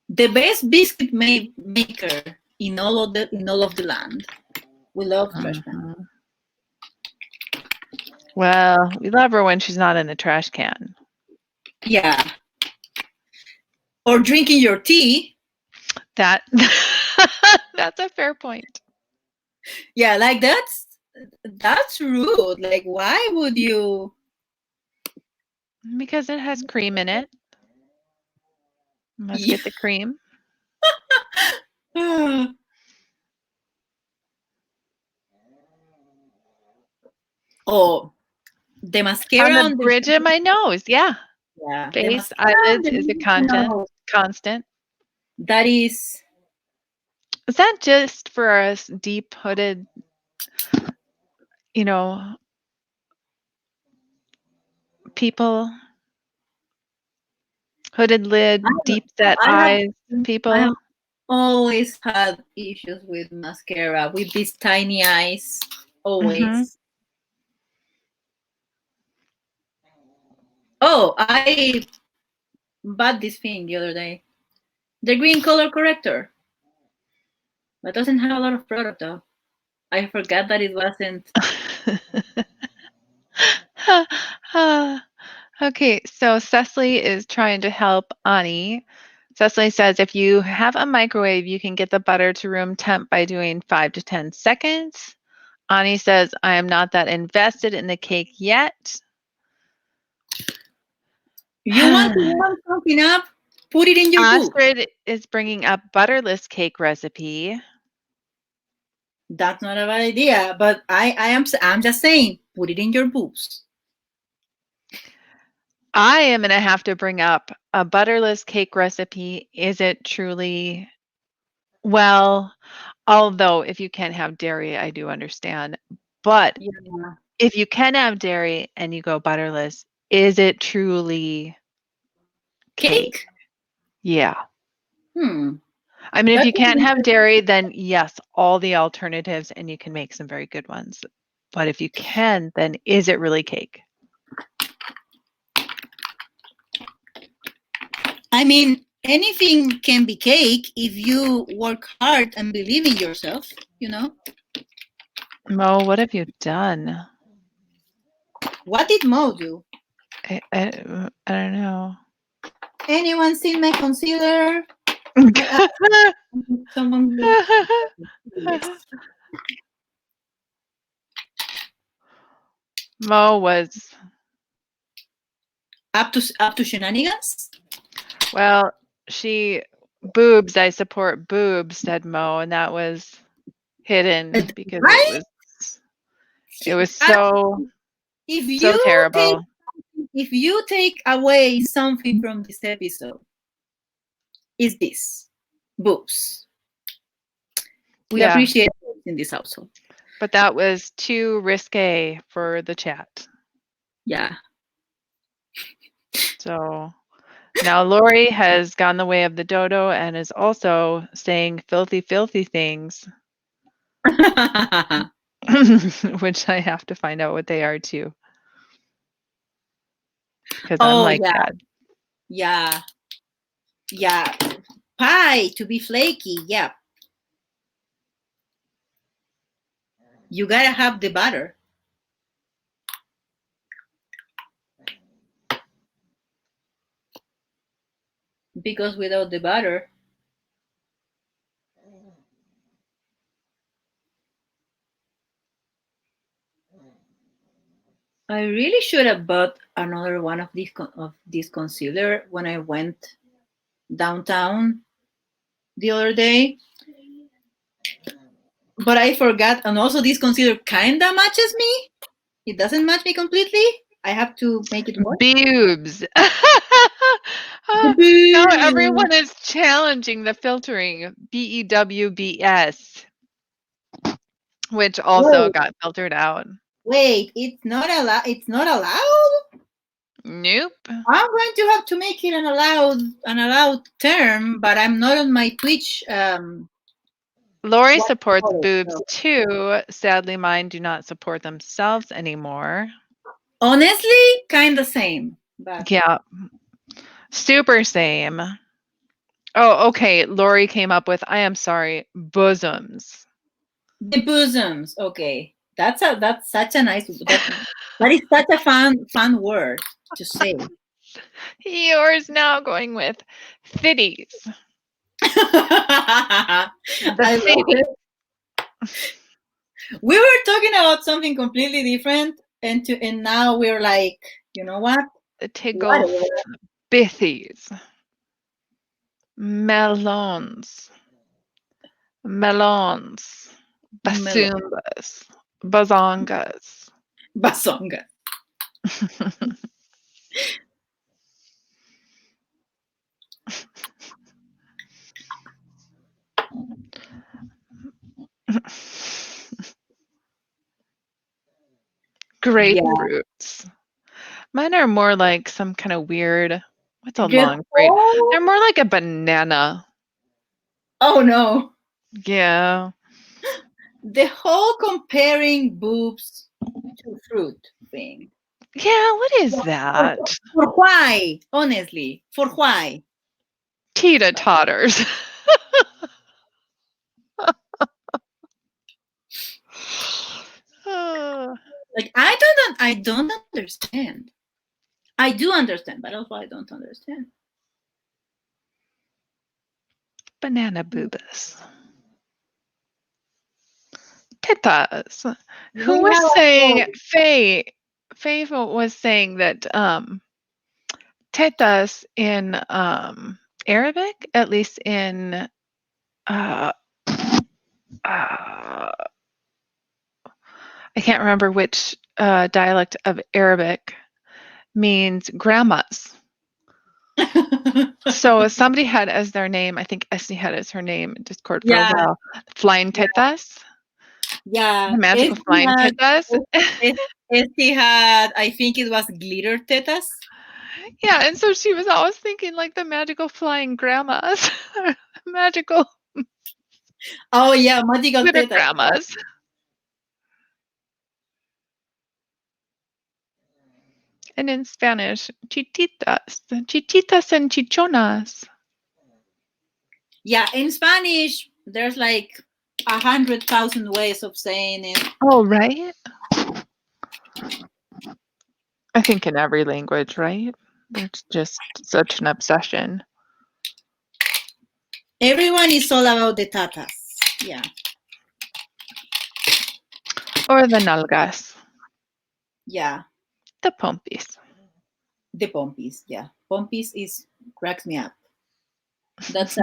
the best biscuit maker in all of the land. We love trash pan. Mhm. Well, we love her when she's not in the trash can. Yeah, or drinking your tea. That that's a fair point. Yeah, like that's rude. Like, why would you? Because it has cream in it. Must Yeah. get the cream. Oh, the On mascara the on the bridge of my nose, yeah. yeah, the Face, mascara on eyelids the is a nose. constant. That is, Is that just for us deep hooded, you know, people? Hooded I lid, don't deep set I have eyes I people? have always had issues with mascara with these tiny eyes. Mhm. Always. Oh, I bought this thing the other day. The green color corrector. That doesn't have a lot of product though. I forgot that it wasn't. Okay, so Cecily is trying to help Ani. Cecily says, if you have a microwave, you can get the butter to room temp by doing 5 to 10 seconds. Ani says, I am not that invested in the cake yet. You want to warm something up? Put it in your book. Astrid is bringing up butterless cake recipe. That's not a bad idea, but I'm just saying, put it in your books. I am going to have to bring up a butterless cake recipe. Is it truly, well, although if you can't have dairy, I do understand. But Yeah. if you can have dairy and you go butterless, is it truly cake? Yeah. I mean, if you can't have dairy, then yes, all the alternatives, and you can make some very good ones. But if you can, then is it really cake? I mean, anything can be cake if you work hard and believe in yourself, you know? Mo, what have you done? What did Mo do? I don't know. Anyone seen my concealer? Someone yes. Mo was Up to shenanigans? well, boobs, I support boobs, said Mo, and that was hidden because right? it was so terrible. If you take away something from this episode, is this boobs. We appreciate it in this household. But that was too risque for the chat. Yeah. So now Lori has gone the way of the dodo and is also saying filthy, filthy things, which I have to find out what they are too. Because I'm like that. Yeah. Yeah. Pie to be flaky. Yeah. You gotta have the butter. Because without the butter, I really should have bought another one of this concealer when I went downtown the other day. But I forgot, and also this concealer kinda matches me. It doesn't match me completely. I have to make it work. Boobs. Now everyone is challenging the filtering. BEWBS, which also got filtered out. Wait, it's not allowed. It's not allowed. Nope. I'm going to have to make it an allowed term, but I'm not on my Twitch. Lori supports boobs too. Sadly, mine do not support themselves anymore. Honestly, kind of same. But yeah, super same. Oh, okay. Lori came up with, I am sorry, bosoms. The bosoms. Okay, that's such a nice. That is such a fun word to say. Yours now going with fitties. I love it. We were talking about something completely different, and now we're like, you know what? The tickle bithies. Melons. Basumbas. Bazongas. Basonga. Grapefruits. Mine are more like some kind of weird, what's a long grape? They're more like a banana. Oh no. Yeah. The whole comparing boobs to fruit thing. Yeah, what is that? For why? Honestly, for why? Teeter totters. Like I don't understand. I do understand, but also I don't understand. Banana boobas. Tetas. Who We was have saying, also, Faye was saying that tetas in Arabic, at least in uh, I can't remember which dialect of Arabic, means grandmas. So somebody had as their name, I think Essie had as her name in Discord for a yeah, while, flying tetas, yeah. the magical flying tetas. Esty had, I think it was glitter tetas. Yeah, and so she was always thinking like the magical flying grandmas, magical Oh yeah, magical glitter tetas. grandmas. And in Spanish, chichitas, chichitas and chichonas. Yeah, in Spanish, there's like 100,000 ways of saying it. Oh, right? I think in every language, right? There's just such an obsession. Everyone is all about the tatas. Yeah. Or the nalgas, Yeah. the pompis. The pompis. Yeah. Pompis is cracks me up. That's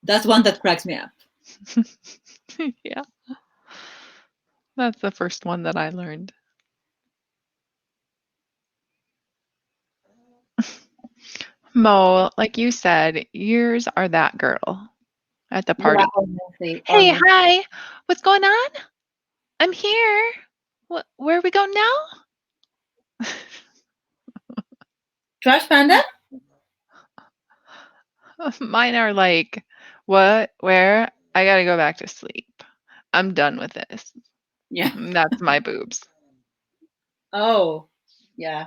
that's one that cracks me up. Yeah, that's the first one that I learned. Mo, like you said, yours are that girl at the Yeah, party. honestly, Hey, honestly. hi, what's going on? I'm here. Where are we going now? Trash panda? Mine are like, what? Where? I gotta go back to sleep. I'm done with this. Yeah. That's my boobs. Oh, yeah.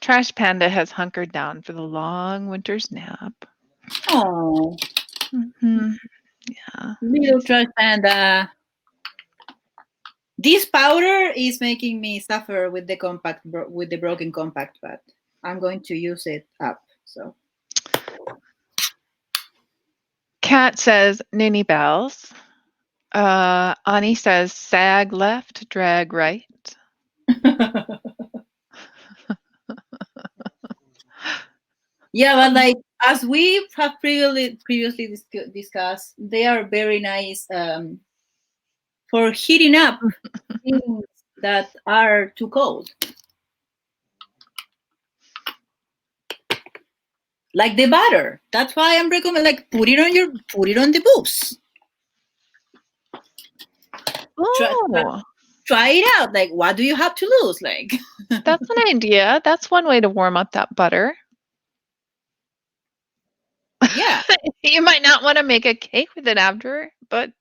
Trash Panda has hunkered down for the long winter's nap. Oh, Hmm. Yeah. little trash panda. This powder is making me suffer with the with the broken compact, but I'm going to use it up. So Kat says Ninny Bells. Ani says sag left, drag right. yeah, but like as we have previously discussed, they are very nice for heating up things that are too cold, like the butter. That's why I'm recommend like put it on the boobs. Try, Oh, try it out. Like, what do you have to lose? Like, that's an idea. That's one way to warm up that butter. yeah. You might not want to make a cake with it after, but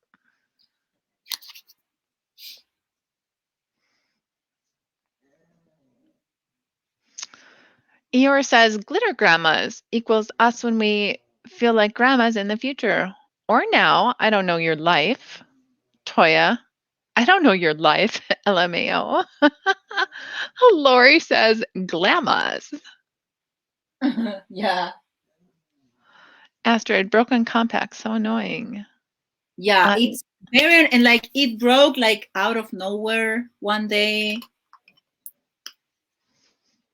Eeyore says glitter grandmas equals us when we feel like grandmas in the future. Or now. I don't know your life. Toya. I don't know your life. LMAO. Lori says glamas. Yeah. Astrid, broken compact. So annoying. Yeah, it's very, and like it broke like out of nowhere one day.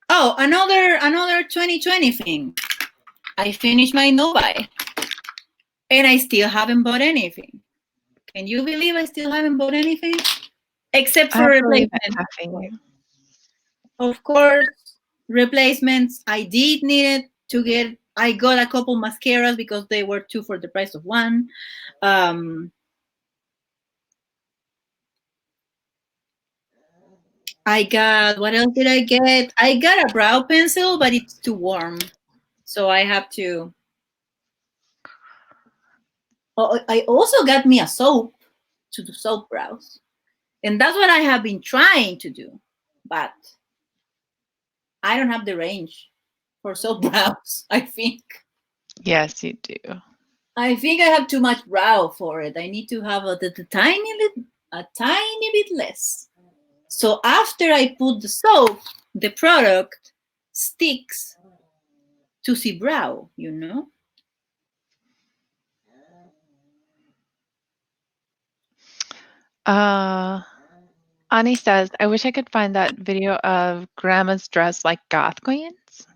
Oh, another 2020 thing. I finished my no buy, and I still haven't bought anything. Can you believe I still haven't bought anything except for I believe it, replacements? Fefy. Of course, replacements. I did need it to get. I got a couple mascaras because they were two for the price of one. I got, what else did I get? I got a brow pencil, but it's too warm. So I have to. Oh, I also got me a soap to do soap brows. And that's what I have been trying to do. But I don't have the range for soap brows, I think. Yes, you do. I think I have too much brow for it. I need to have a tiny bit less. So after I put the soap, the product sticks to the brow, you know? Ani says, I wish I could find that video of grandma's dressed like goth queens.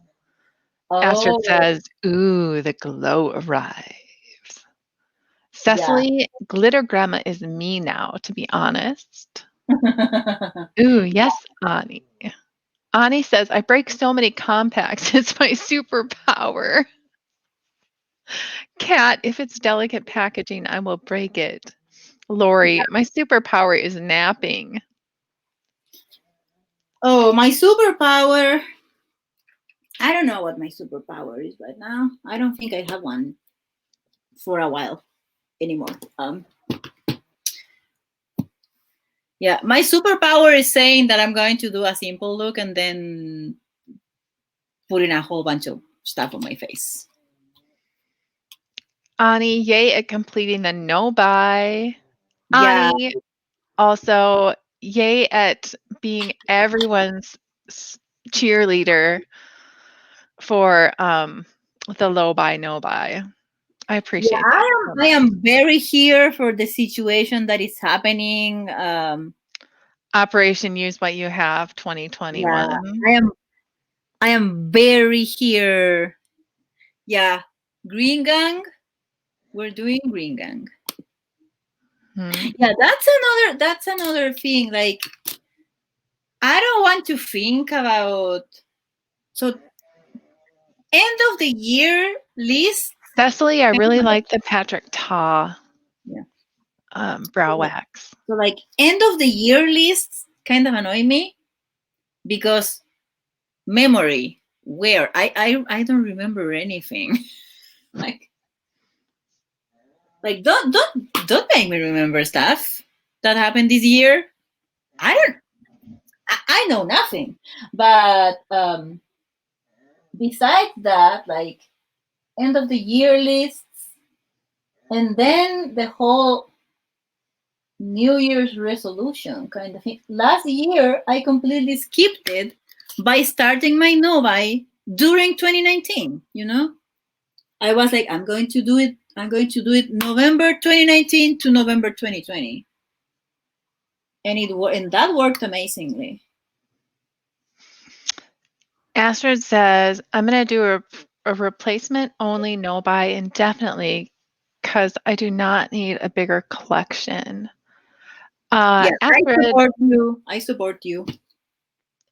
Astrid Oh, says, ooh, the glow arrives. Cecily, glitter grandma is me now, to be honest. Ooh, yes, Ani. Ani says, I break so many compacts. It's my superpower. Cat, if it's delicate packaging, I will break it. Lori, my superpower is napping. Oh, my superpower. I don't know what my superpower is right now. I don't think I have one for a while anymore. Yeah, my superpower is saying that I'm going to do a simple look and then putting a whole bunch of stuff on my face. Ani, yay at completing the no buy. Yeah. Ani, also, yay at being everyone's cheerleader for the low buy, no buy. I appreciate that. I am very here for the situation that is happening. Operation Use What You Have 2021. Yeah, I am very here. Yeah, Green Gang. We're doing Green Gang. Yeah, that's another thing. Like, I don't want to think about end of the year list. Cecily, I really like the Patrick Ta brow wax. So like end of the year lists kind of annoy me because memory. Where I don't remember anything. like don't make me remember stuff that happened this year. I know nothing. But besides that, like end of the year lists, and then the whole New Year's resolution kind of thing. Last year, I completely skipped it by starting my Novi during 2019. You know, I was like, I'm going to do it. I'm going to do it November 2019 to November 2020, and that worked amazingly. Astrid says, I'm going to do a replacement only no buy indefinitely because I do not need a bigger collection. Yeah, Astrid, I support you.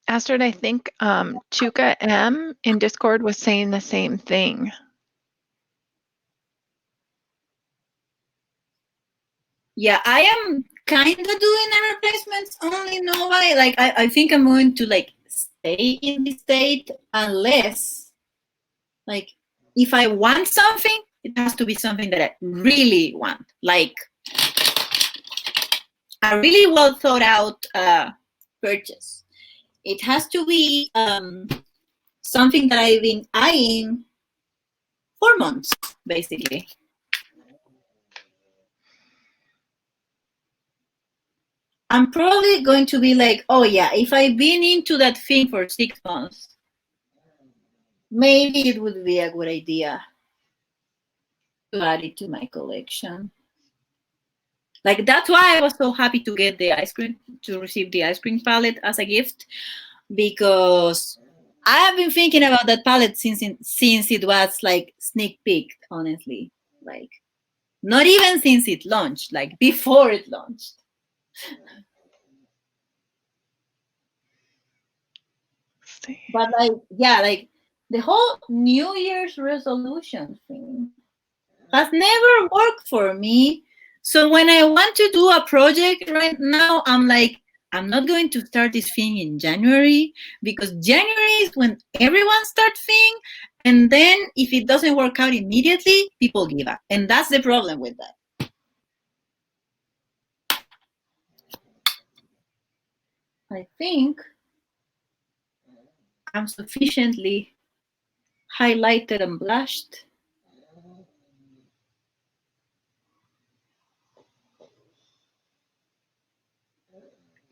Astrid, I think Chuka M in Discord was saying the same thing. Yeah, I am kind of doing a replacements only Novi. Like I think I'm going to like stay in this state unless like if I want something, it has to be something that I really want. Like a really well thought out purchase. It has to be something that I've been eyeing for months, basically. I'm probably going to be like, oh yeah, if I've been into that thing for 6 months, maybe it would be a good idea to add it to my collection. Like that's why I was so happy to get the ice cream, to receive the ice cream palette as a gift, because I have been thinking about that palette since it was like sneak peeked, honestly. Like not even since it launched, like before it launched. But like, yeah, like the whole New Year's resolution thing has never worked for me. So when I want to do a project right now, I'm like, I'm not going to start this thing in January because January is when everyone starts thing. And then if it doesn't work out immediately, people give up. And that's the problem with that. I think I'm sufficiently highlighted and blushed.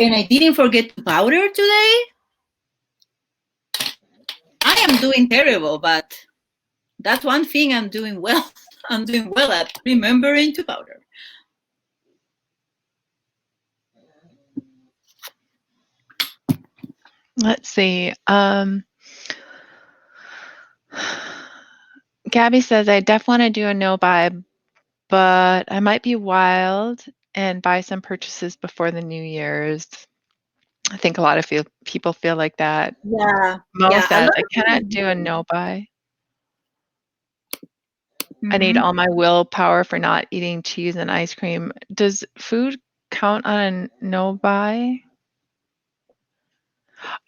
And I didn't forget to powder today. I am doing terrible, but that's one thing I'm doing well. I'm doing well at remembering to powder. Let's see. Gabby says, I definitely want to do a no buy, but I might be wild and buy some purchases before the New Year's. I think a lot of people feel like that. Yeah, Mo yeah, a says, lot I of cannot people do a do. no buy. I need Mhm. all my willpower for not eating cheese and ice cream. Does food count on a no buy?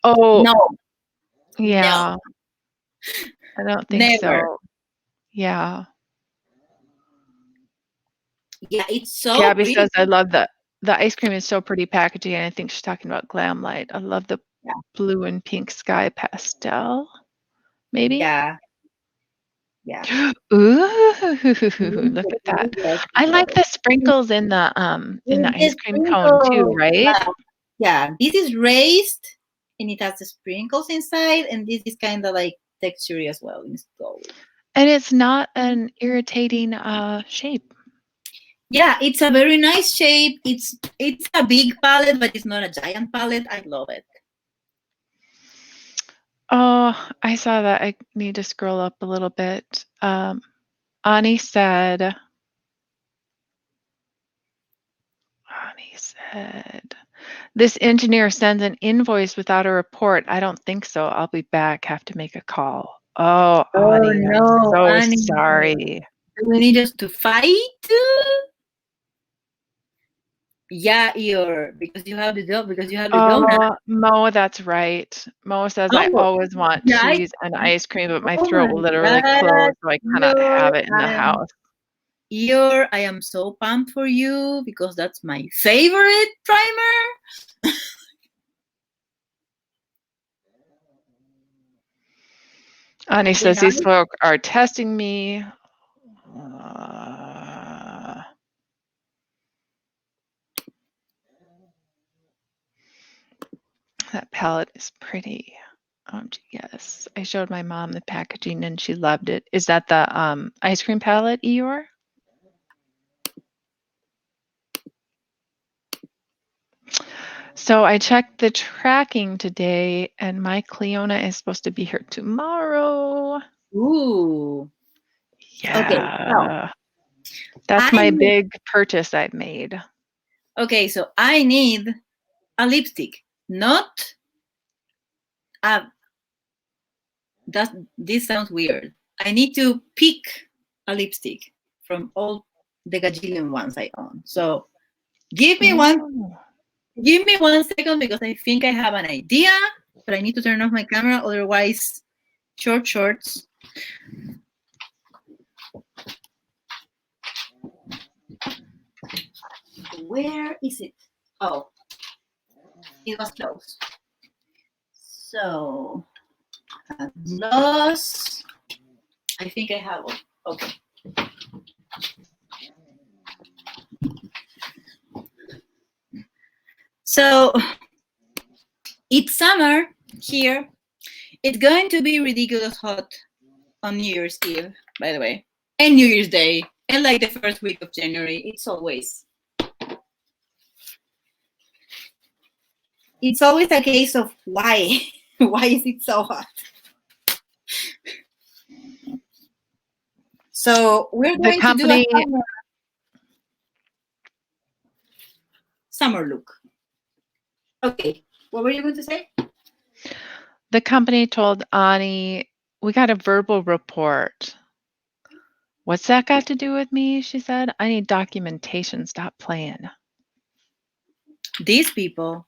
Oh, No, no, yeah. I don't think never. so. Yeah. Yeah, it's so Gabby pretty. says, I love the ice cream is so pretty packaging, and I think she's talking about Glam Light. I love the Yeah, blue and pink sky pastel, maybe? yeah, yeah. Ooh, Really look good, at really that. good. I like So, the sprinkles in the the ice cream cone too, sprinkles, right? yeah, this is raised and it has the sprinkles inside, and this is kind of like texture as well installed. And it's not an irritating shape. Yeah, it's a very nice shape. It's a big palette, but it's not a giant palette. I love it. Oh, I saw that. I need to scroll up a little bit. Ani said, this engineer sends an invoice without a report. I don't think so. I'll be back. Have to make a call. Oh, Oh Ani, I'm no, so Annie. sorry. Do we need us to fight? Yeah, Eeyore, because you have the dog, because you have the donut. Oh, Mo, that's right. Mo says I Oh, always want yeah. cheese and ice cream, but my Oh my throat will literally God, close, so I cannot Eeyore, have it in the house. I am so pumped for you because that's my favorite primer. Ani When says I these folk are testing me. That palette is pretty. Yes, I showed my mom the packaging and she loved it. Is that the ice cream palette, Eeyore? So I checked the tracking today, and my Cleona is supposed to be here tomorrow. Ooh. Okay, so Yeah, that's I my need big purchase I've made. okay, so I need a lipstick, not a that this sounds weird. I need to pick a lipstick from all the gajillion ones I own. So give me one Ooh. give me 1 second because I think I have an idea, but I need to turn off my camera, otherwise short shorts. Where is it? Oh, it was close. So gloss. I think I have one. Okay. So it's summer here. It's going to be ridiculous hot on New Year's Eve, by the way, and New Year's Day, and like the first week of January. It's always a case of why. Why is it so hot? So we're The going to do a company summer look. Okay, what were you going to say? the company told Ani, we got a verbal report. What's that got to do with me? She said, I need documentation. Stop playing. These people,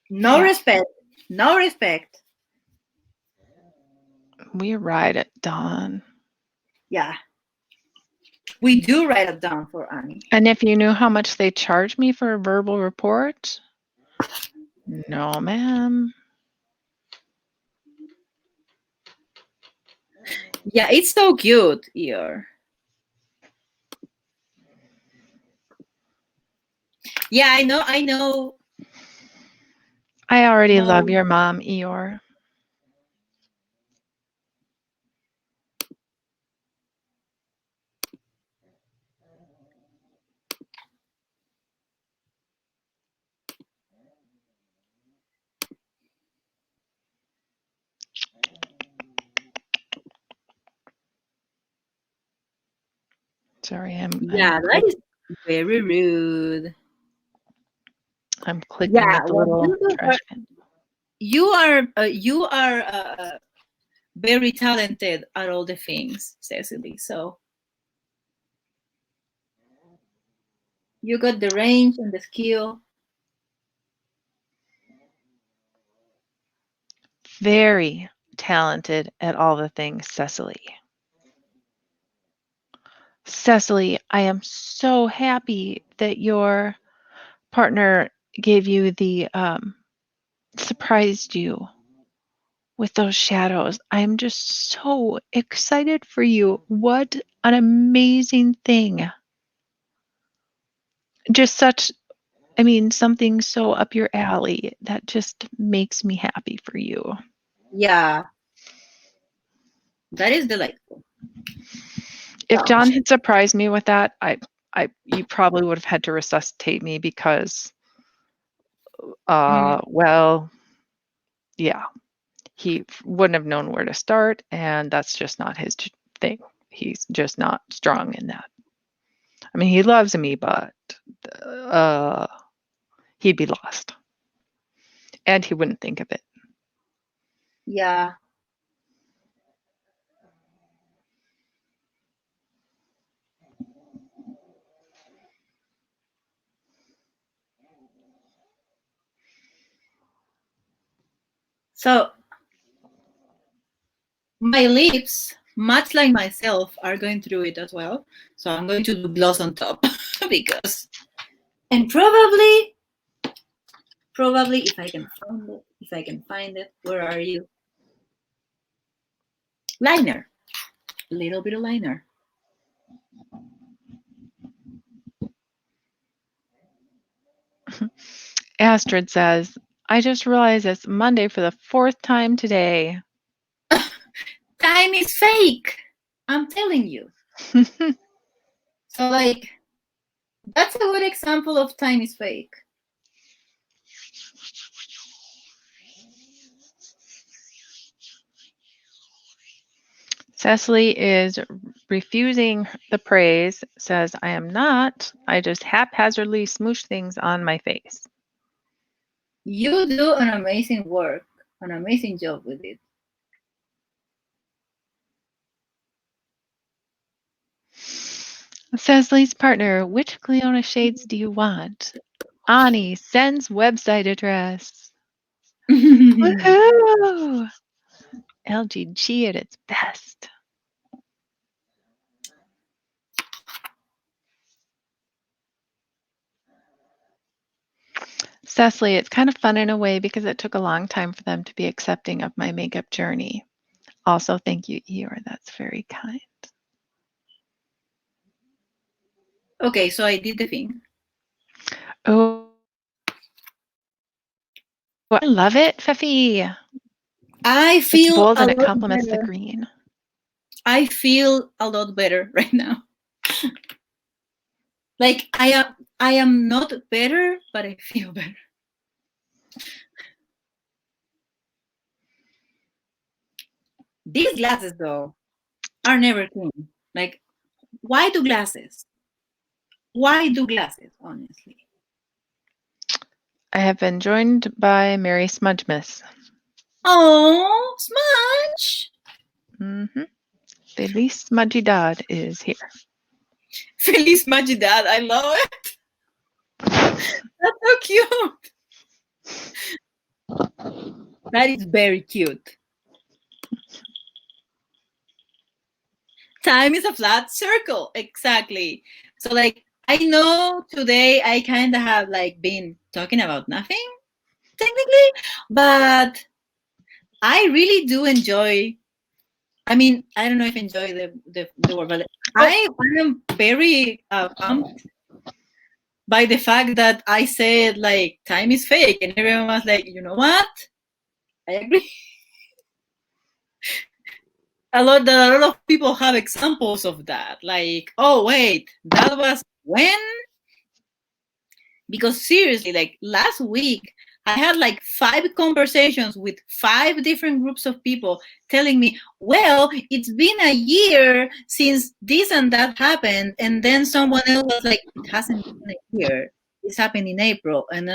no Yeah, respect, no respect. we ride at dawn. Yeah, we do write it down for Annie. And if you knew how much they charge me for a verbal report, no, ma'am. Yeah, it's so cute here. Yeah, I know. I already love Mo, your mom, Eeyore. Sorry, Yeah, that is very rude. I'm clicking Yeah, at the well, little trash can. you are very talented at all the things, Cecily. So you got the range and the skill. Very talented at all the things, Cecily. Cecily, I am so happy that your partner gave you the surprised you with those shadows. I'm just so excited for you. What an amazing thing. Just such, I mean, something so up your alley that just makes me happy for you. Yeah, that is delightful. If So, John had surprised me with that, you probably would have had to resuscitate me because, well, yeah, he wouldn't have known where to start, and that's just not his thing. He's just not strong in that. I mean, he loves me, but he'd be lost, and he wouldn't think of it. yeah. So my lips, much like myself, are going through it as well. So I'm going to do gloss on top because, and probably if I can find it, where are you? Liner, a little bit of liner. Astrid says, I just realized it's Monday for the 4th time today. Time is fake. I'm telling you. So like, that's a good example of time is fake. Cecily is refusing the praise, says, I am not. I just haphazardly smoosh things on my face. You do an amazing work, an amazing job with it. Cecily's partner, which Cleona shades do you want? Ani sends website address. Woohoo! LGG at its best. Cecily, it's kind of fun in a way because it took a long time for them to be accepting of my makeup journey. Also, thank you, Eeyore. That's very kind. Okay, so I did the thing. Oh, I love it, Fefy. I It's feel bold a and it lot complements the better. green. I feel a lot better right now. Like I am not better, but I feel better. These glasses though are never clean. Like, why do glasses? Why do glasses, honestly? I have been joined by Mary Smudgemas. Oh, Smudge! Mm-hmm. Feliz Smudgy is here. Feliz Majidad, I love it. That's so cute. That is very cute. Time is a flat circle. Exactly. So like, I know today I kind of have like been talking about nothing technically, but I really do enjoy. I mean, I don't know if enjoy the word, but I am very pumped by the fact that I said like time is fake, and everyone was like, you know what? I agree. A lot of people have examples of that. Like, oh wait, that was when? Because seriously, like last week I had like 5 conversations with 5 different groups of people telling me, well, it's been a year since this and that happened. And then someone else was like, it hasn't been a year. It's happened in April. And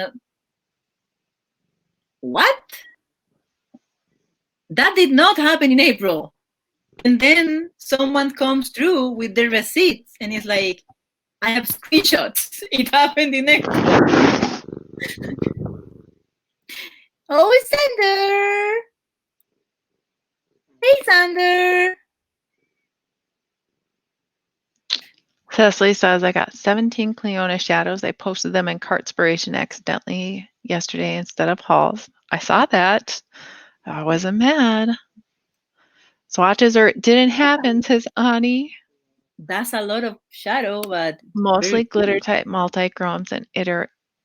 what? That did not happen in April. And then someone comes through with the receipts and it's like, I have screenshots. It happened in April. Oh, Sander. Hey, Sander. Cecily says, I got 17 Cleona shadows. I posted them in Cartspiration accidentally yesterday instead of hauls. I saw that. I wasn't mad. Swatches didn't happen, says Ani. That's a lot of shadow, but Mostly very glitter cool. type, multi-chromes, and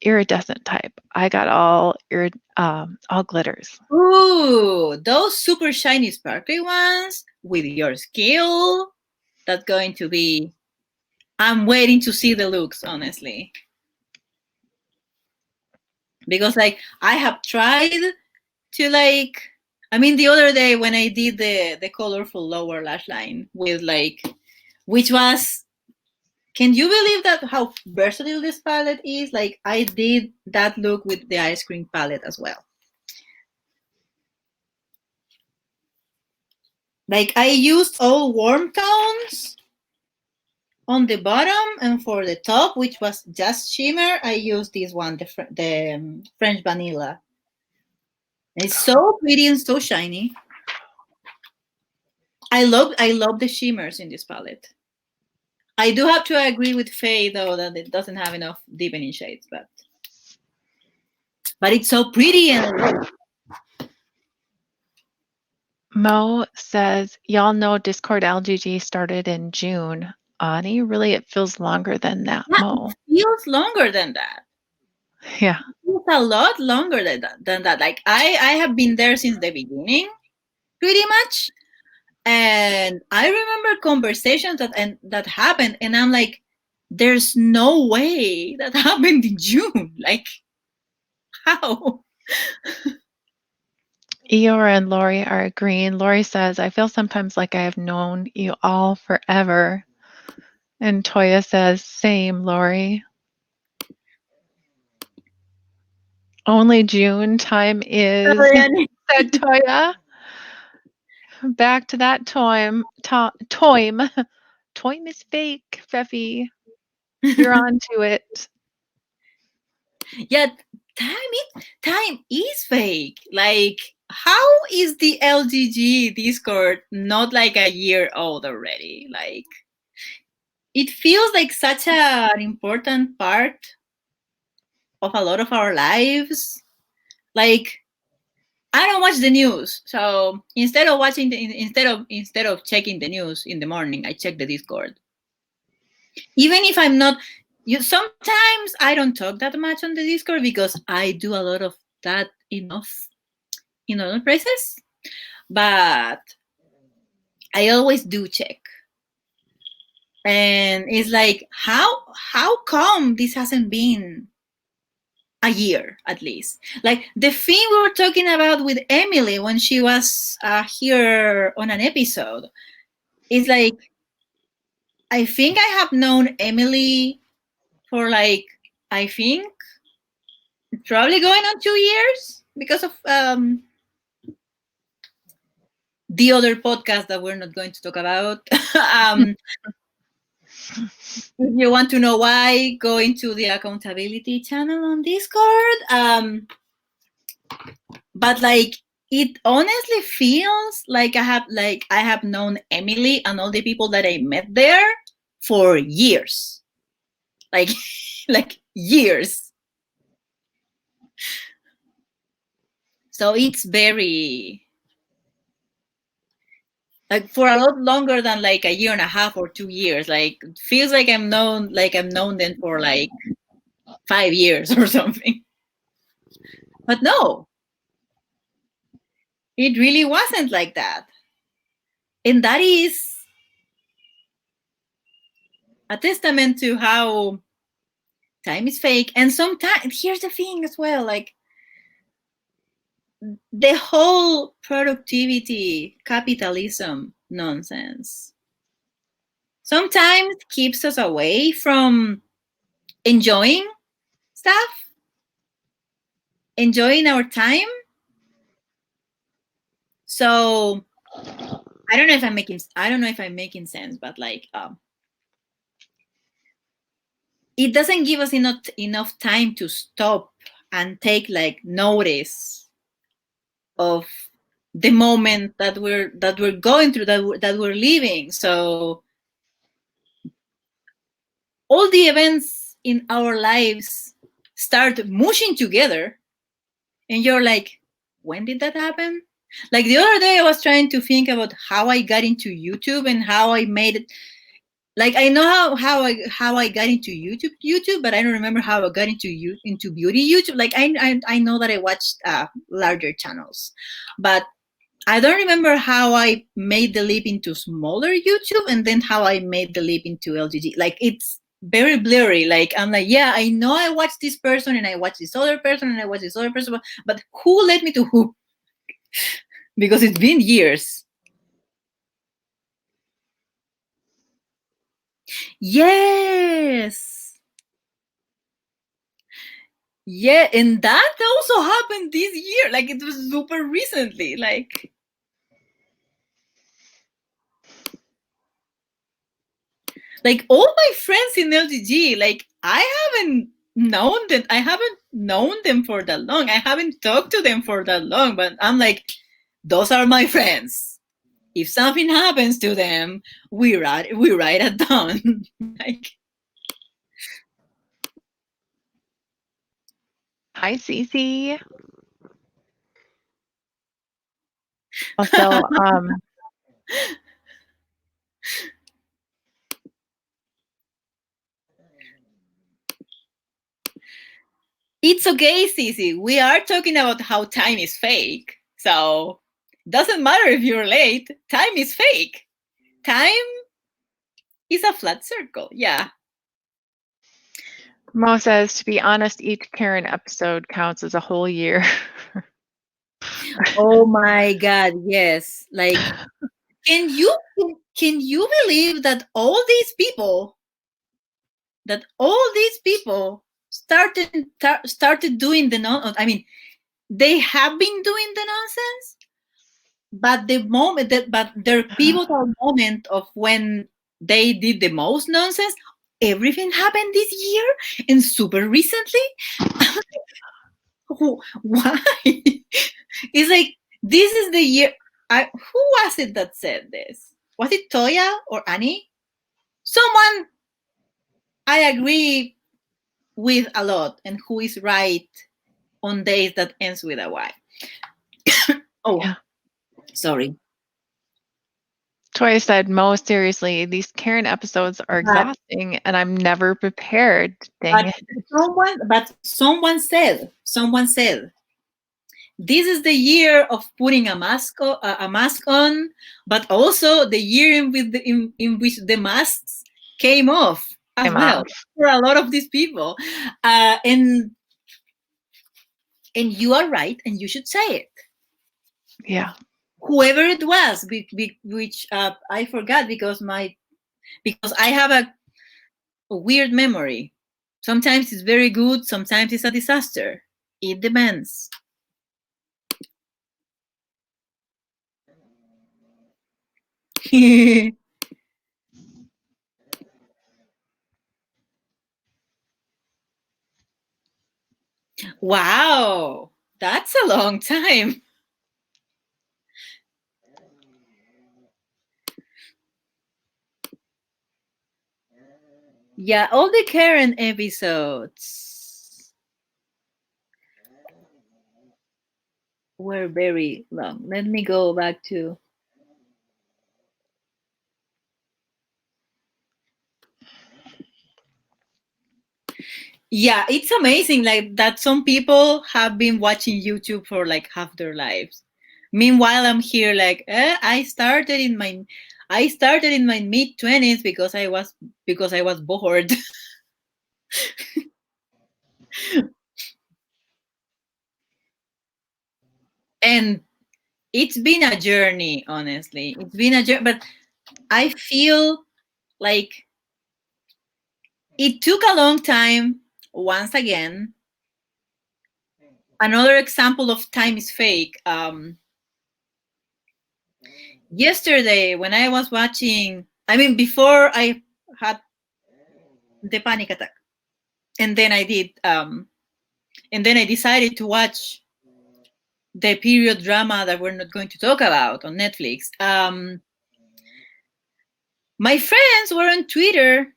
iridescent type. I got all glitters. Ooh, those super shiny sparkly ones with your skill. That's going to be. I'm waiting to see the looks, honestly, because like I have tried to like. I mean, the other day when I did the colorful lower lash line with like, which was. Can you believe that how versatile this palette is? Like I did that look with the ice cream palette as well. Like I used all warm tones on the bottom, and for the top, which was just shimmer, I used this one, the French vanilla. It's so pretty and so shiny. I love the shimmers in this palette. I do have to agree with Faye though that it doesn't have enough deepening shades, but it's so pretty and Mo says, y'all know Discord LGG started in June. Ani, really, it feels longer than that, yeah, Mo. it feels longer than that. Yeah. It's a lot longer than that. Like I have been there since the beginning, pretty much. And I remember conversations that happened, and I'm like, there's no way that happened in June. Like, how? Eeyore and Lori are agreeing. Lori says, I feel sometimes like I have known you all forever. And Toya says, same, Lori. Only June time is, said Toya. Back to that toim. Toim is fake, Fefy. You're on to it. Yeah, time is fake. Like, how is the LGG Discord not like a year old already? Like, it feels like such an important part of a lot of our lives. Like, I don't watch the news, so instead of watching instead of checking the news in the morning, I check the Discord. Even if I'm not, sometimes I don't talk that much on the Discord because I do a lot of that enough in other places. But I always do check, and it's like how come this hasn't been a year at least. Like the thing we were talking about with Emily when she was here on an episode is like, I think I have known Emily for like, I think probably going on 2 years because of the other podcast that we're not going to talk about. If you want to know why, go into the accountability channel on Discord. But like, it honestly feels like I have known Emily and all the people that I met there for years, like like years. So it's very like for a lot longer than like a year and a half or 2 years. Like feels like I'm known them for like 5 years or something. But no, it really wasn't like that. And that is a testament to how time is fake. And sometimes here's the thing as well, like the whole productivity capitalism nonsense sometimes keeps us away from enjoying stuff, enjoying our time. So I don't know if I'm making sense, but like it doesn't give us enough time to stop and take like notice of the moment that we're going through, that we're living. So all the events in our lives start mushing together, and you're like, when did that happen? Like the other day I was trying to think about how I got into YouTube and how I made it. Like I know how I got into YouTube, but I don't remember how I got into beauty YouTube. Like I know that I watched larger channels, but I don't remember how I made the leap into smaller YouTube and then how I made the leap into LGG. Like it's very blurry. Like I'm like, yeah, I know I watched this person and I watched this other person and I watched this other person, but who led me to who? Because it's been years. Yes. Yeah, and that also happened this year. Like it was super recently. Like all my friends in LGG, like I haven't known them for that long. I haven't talked to them for that long, but I'm like, those are my friends. If something happens to them, we write it down. Like, Hi, Cece. Also, it's okay, Cece. We are talking about how time is fake. So doesn't matter if you're late. Time is fake. Time is a flat circle. Yeah. Mo says, to be honest, each Karen episode counts as a whole year. Oh my God. Yes. Like, can you believe that all these people started doing the non? I mean, they have been doing the nonsense, but their pivotal moment of when they did the most nonsense, everything happened this year and super recently. Why? It's like this is the year. Who was it that said this? Was it Toya or Annie? Someone I agree with a lot and who is right on days that ends with a Y. Oh, Yeah. sorry. Toya said, Mo, seriously, these Karen episodes are But, exhausting and I'm never prepared. Dang but it. someone said, this is the year of putting a mask on, but also the year in which the masks came off as I'm well off. for a lot of these people. And you are right, and you should say it. Yeah. Whoever it was, which I forgot because I have a weird memory. Sometimes it's very good, sometimes it's a disaster. It depends. Wow, that's a long time. Yeah, all the Karen episodes were very long. Let me go back to. Yeah, it's amazing like that some people have been watching YouTube for like half their lives. Meanwhile, I'm here like I started in my mid-20s because I was bored. And it's been a journey, honestly. It's been a journey, but I feel like it took a long time. Once again, another example of time is fake. Yesterday, when I was watching, I mean, before I had the panic attack, and then I did, and then I decided to watch the period drama that we're not going to talk about on Netflix. My friends were on Twitter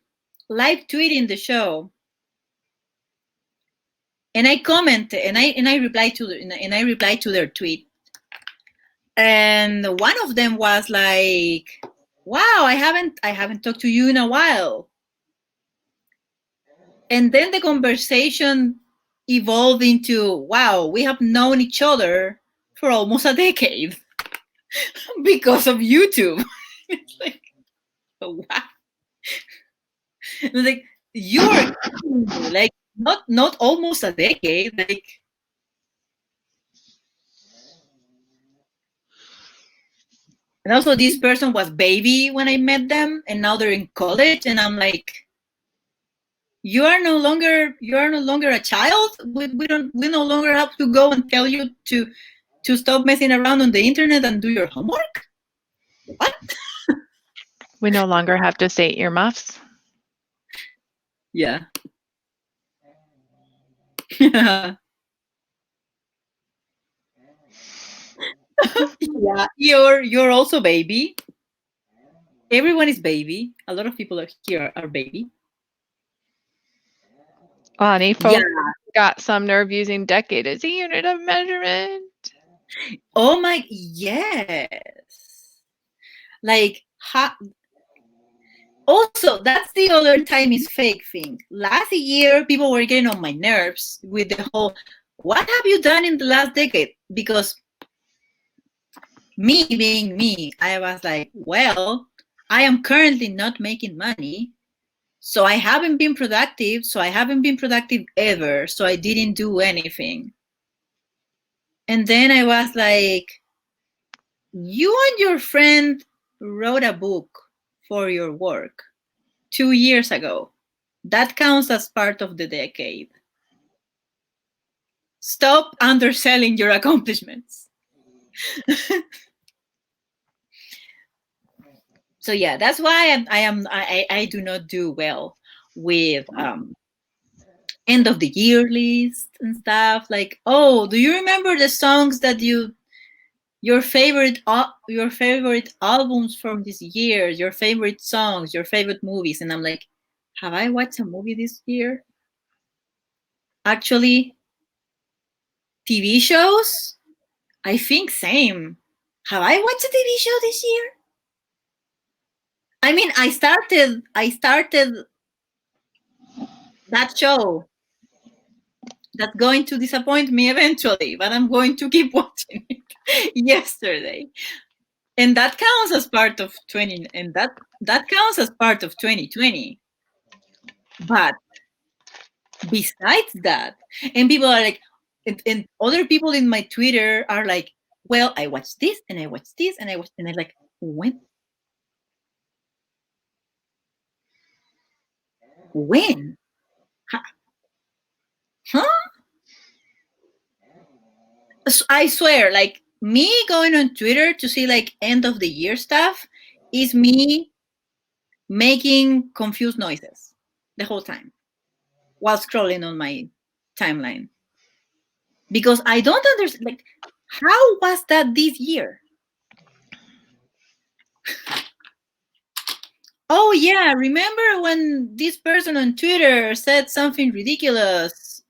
live tweeting the show, and I commented, and I replied to their tweet, and one of them was like, "Wow, I haven't talked to you in a while," and then the conversation evolved into, "Wow, we have known each other for almost a decade because of YouTube." It's like, wow. It's like, you're like, not almost a decade, like. And also, this person was baby when I met them, and now they're in college, and I'm like, you are no longer a child. We no longer have to go and tell you to stop messing around on the internet and do your homework. What? We no longer have to say earmuffs. Yeah. Yeah, you're also baby. Everyone is baby. A lot of people here are baby. Bonnie, Yeah. folks got some nerve using decade as a unit of measurement. Oh my, yes. Like, also, that's the other time is fake thing. Last year, people were getting on my nerves with the whole, what have you done in the last decade? Because me being me, I was like, well, I am currently not making money. So I haven't been productive. So I haven't been productive ever. So I didn't do anything. And then I was like, you and your friend wrote a book for your work 2 years ago. That counts as part of the decade. Stop underselling your accomplishments. So yeah, that's why I do not do well with end of the year list and stuff. Like, oh, do you remember the songs that your favorite albums from this year, your favorite songs, your favorite movies? And I'm like, have I watched a movie this year? Actually, TV shows? I think same. Have I watched a TV show this year? I mean, I started that show that's going to disappoint me eventually, but I'm going to keep watching it yesterday. And that counts as part of 20, and that counts as part of 2020. But besides that, and people are like, and other people in my Twitter are like, well, I watched this and I watched this and and I'm like, when? When? Huh? I swear, like, me going on Twitter to see like end of the year stuff is me making confused noises the whole time while scrolling on my timeline, because I don't understand, like, how was that this year? Oh yeah, remember when this person on Twitter said something ridiculous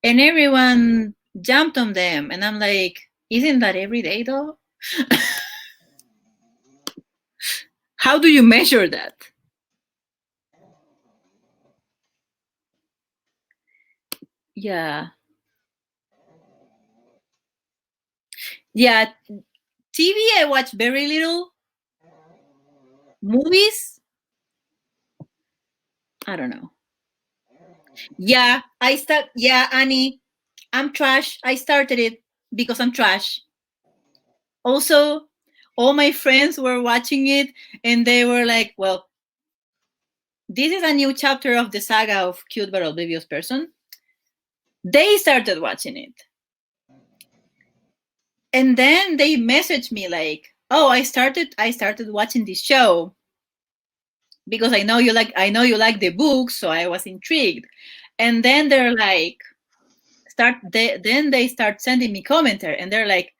and everyone jumped on them, and I'm like, isn't that every day though? How do you measure that? Yeah. Yeah, TV I watch very little. Movies, I don't know. Yeah, Annie, I'm trash. I started it because I'm trash. also, all my friends were watching it, and they were like, well, this is a new chapter of the saga of Cute but Oblivious Person. They started watching it. And then they messaged me like, oh, I started watching this show because I know you like the book, so I was intrigued. And then they're like, then they start sending me commentary, and they're like,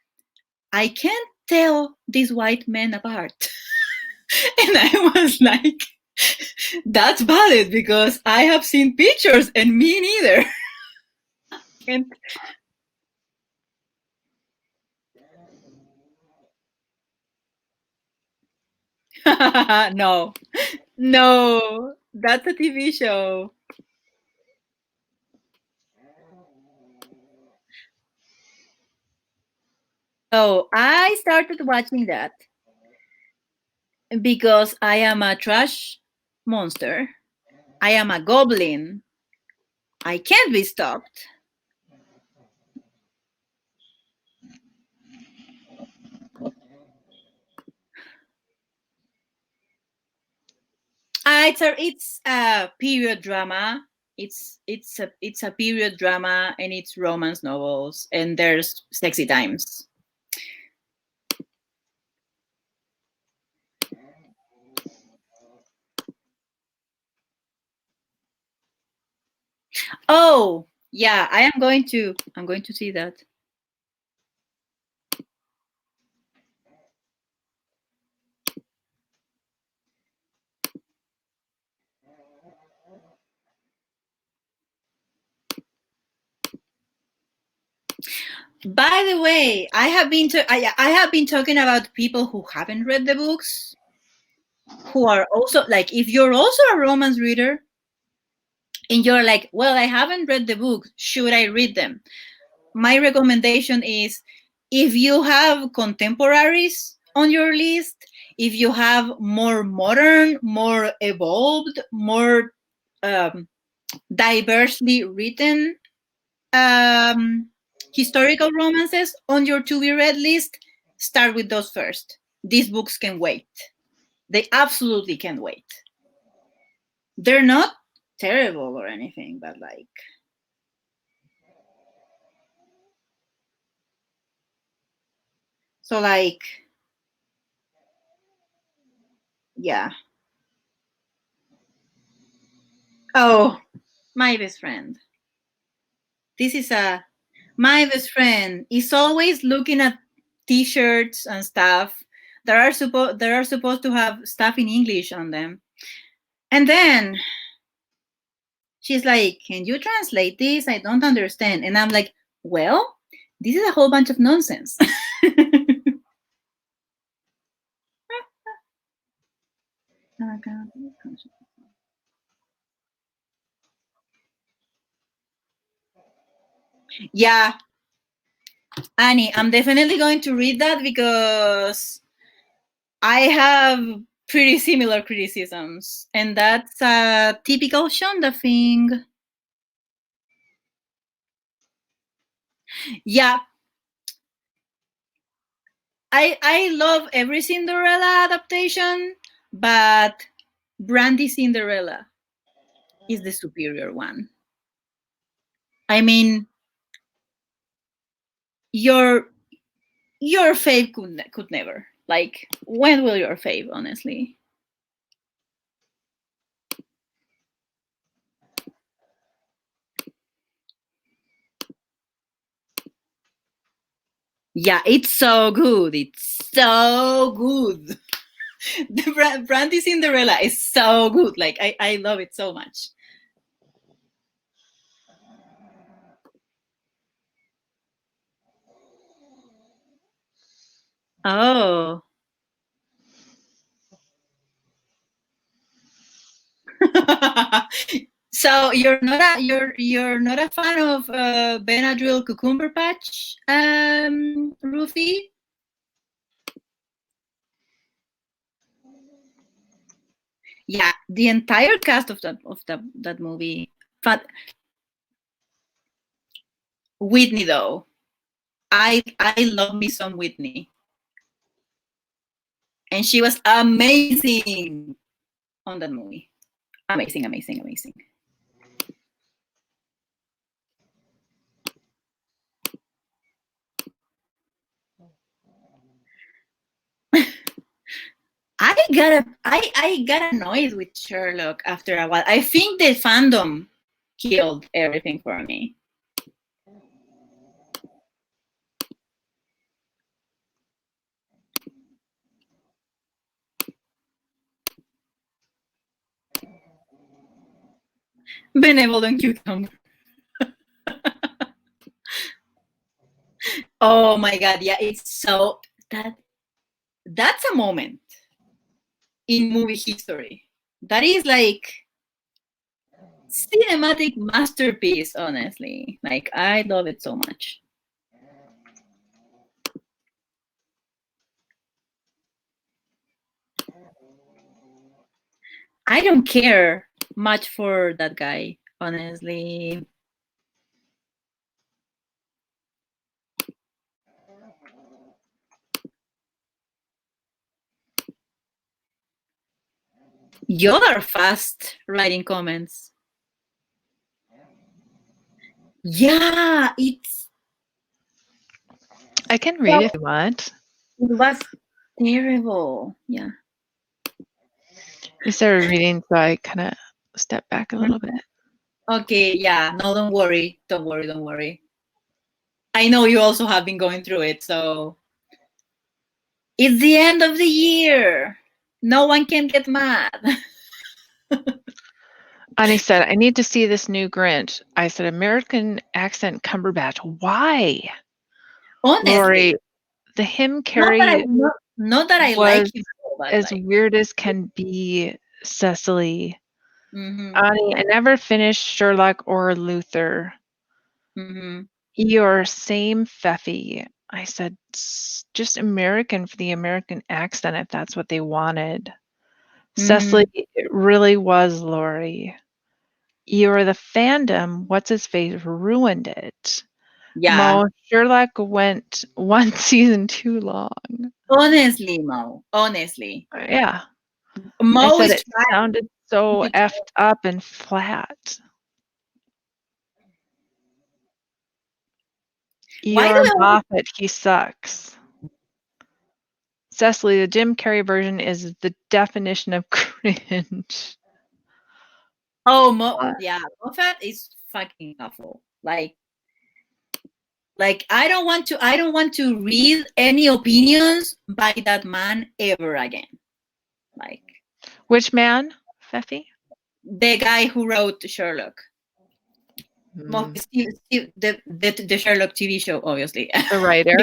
I can't tell these white men apart. And I was like, that's valid because I have seen pictures and me neither. And no, no, that's a TV show. So I started watching that because I am a trash monster. I am a goblin. I can't be stopped. It's a period drama. It's a period drama, and it's romance novels, and there's sexy times. Oh yeah, I'm going to see that. By the way, I have been talking about people who haven't read the books, who are also like, if you're also a romance reader and you're like, well, I haven't read the book, should I read them? My recommendation is, if you have contemporaries on your list, if you have more modern, more evolved, more diversely written um, historical romances on your to be read list, start with those first. These books can wait. They absolutely can wait. They're not terrible or anything, but like, so like, yeah. Oh, my best friend. This is a My best friend is always looking at t-shirts and stuff that are supposed to have stuff in English on them. And then she's like, "Can you translate this? I don't understand." And I'm like, "Well, this is a whole bunch of nonsense." Yeah, Annie, I'm definitely going to read that because I have pretty similar criticisms, and that's a typical Shonda thing. Yeah, I love every Cinderella adaptation, but Brandy Cinderella is the superior one. I mean, your your fave could never. Like, when will your fave, honestly? Yeah, it's so good. It's so good. The Brandy Cinderella is so good. Like, I love it so much. Oh. So you're not a fan of Benadryl Cucumber Patch, Ruthie? Yeah, the entire cast of that movie. But Whitney, though, I love me some Whitney. And she was amazing on that movie. Amazing, amazing, amazing. I got annoyed with Sherlock after a while. I think the fandom killed everything for me. Benevolent cucumber. Oh my god, yeah, it's so that's a moment in movie history. That is like cinematic masterpiece, honestly. Like I love it so much. I don't care much for that guy, honestly. Y'all are fast writing comments. Yeah, I can read if you want. it was terrible. Yeah. You started reading, so I kind of stepped back a little bit. Okay, yeah. No, don't worry. Don't worry, don't worry. I know you also have been going through it, so it's the end of the year. No one can get mad. Annie said, I need to see this new Grinch. I said, American accent Cumberbatch. Why? Honestly. Lori, the him Carrie not that I was like him, but as like, weird as can be, Cecily. mm-hmm, Annie, I never finished Sherlock or Luther. mm-hmm, Your same Fefy. I said, just American for the American accent if that's what they wanted. Cecily, it really was, Lori. You're the fandom, what's his face, ruined it. yeah. Mo, Sherlock went one season too long. Honestly, Mo. Honestly. Yeah. Mo I said is it sounded so to effed up and flat. Why do You're I Moffat, he sucks. Cecily, the Jim Carrey version is the definition of cringe. yeah, Moffat is fucking awful. Like I don't want to read any opinions by that man ever again. Like Which man, Feffy? the guy who wrote Sherlock. The Sherlock TV show, obviously. The writer.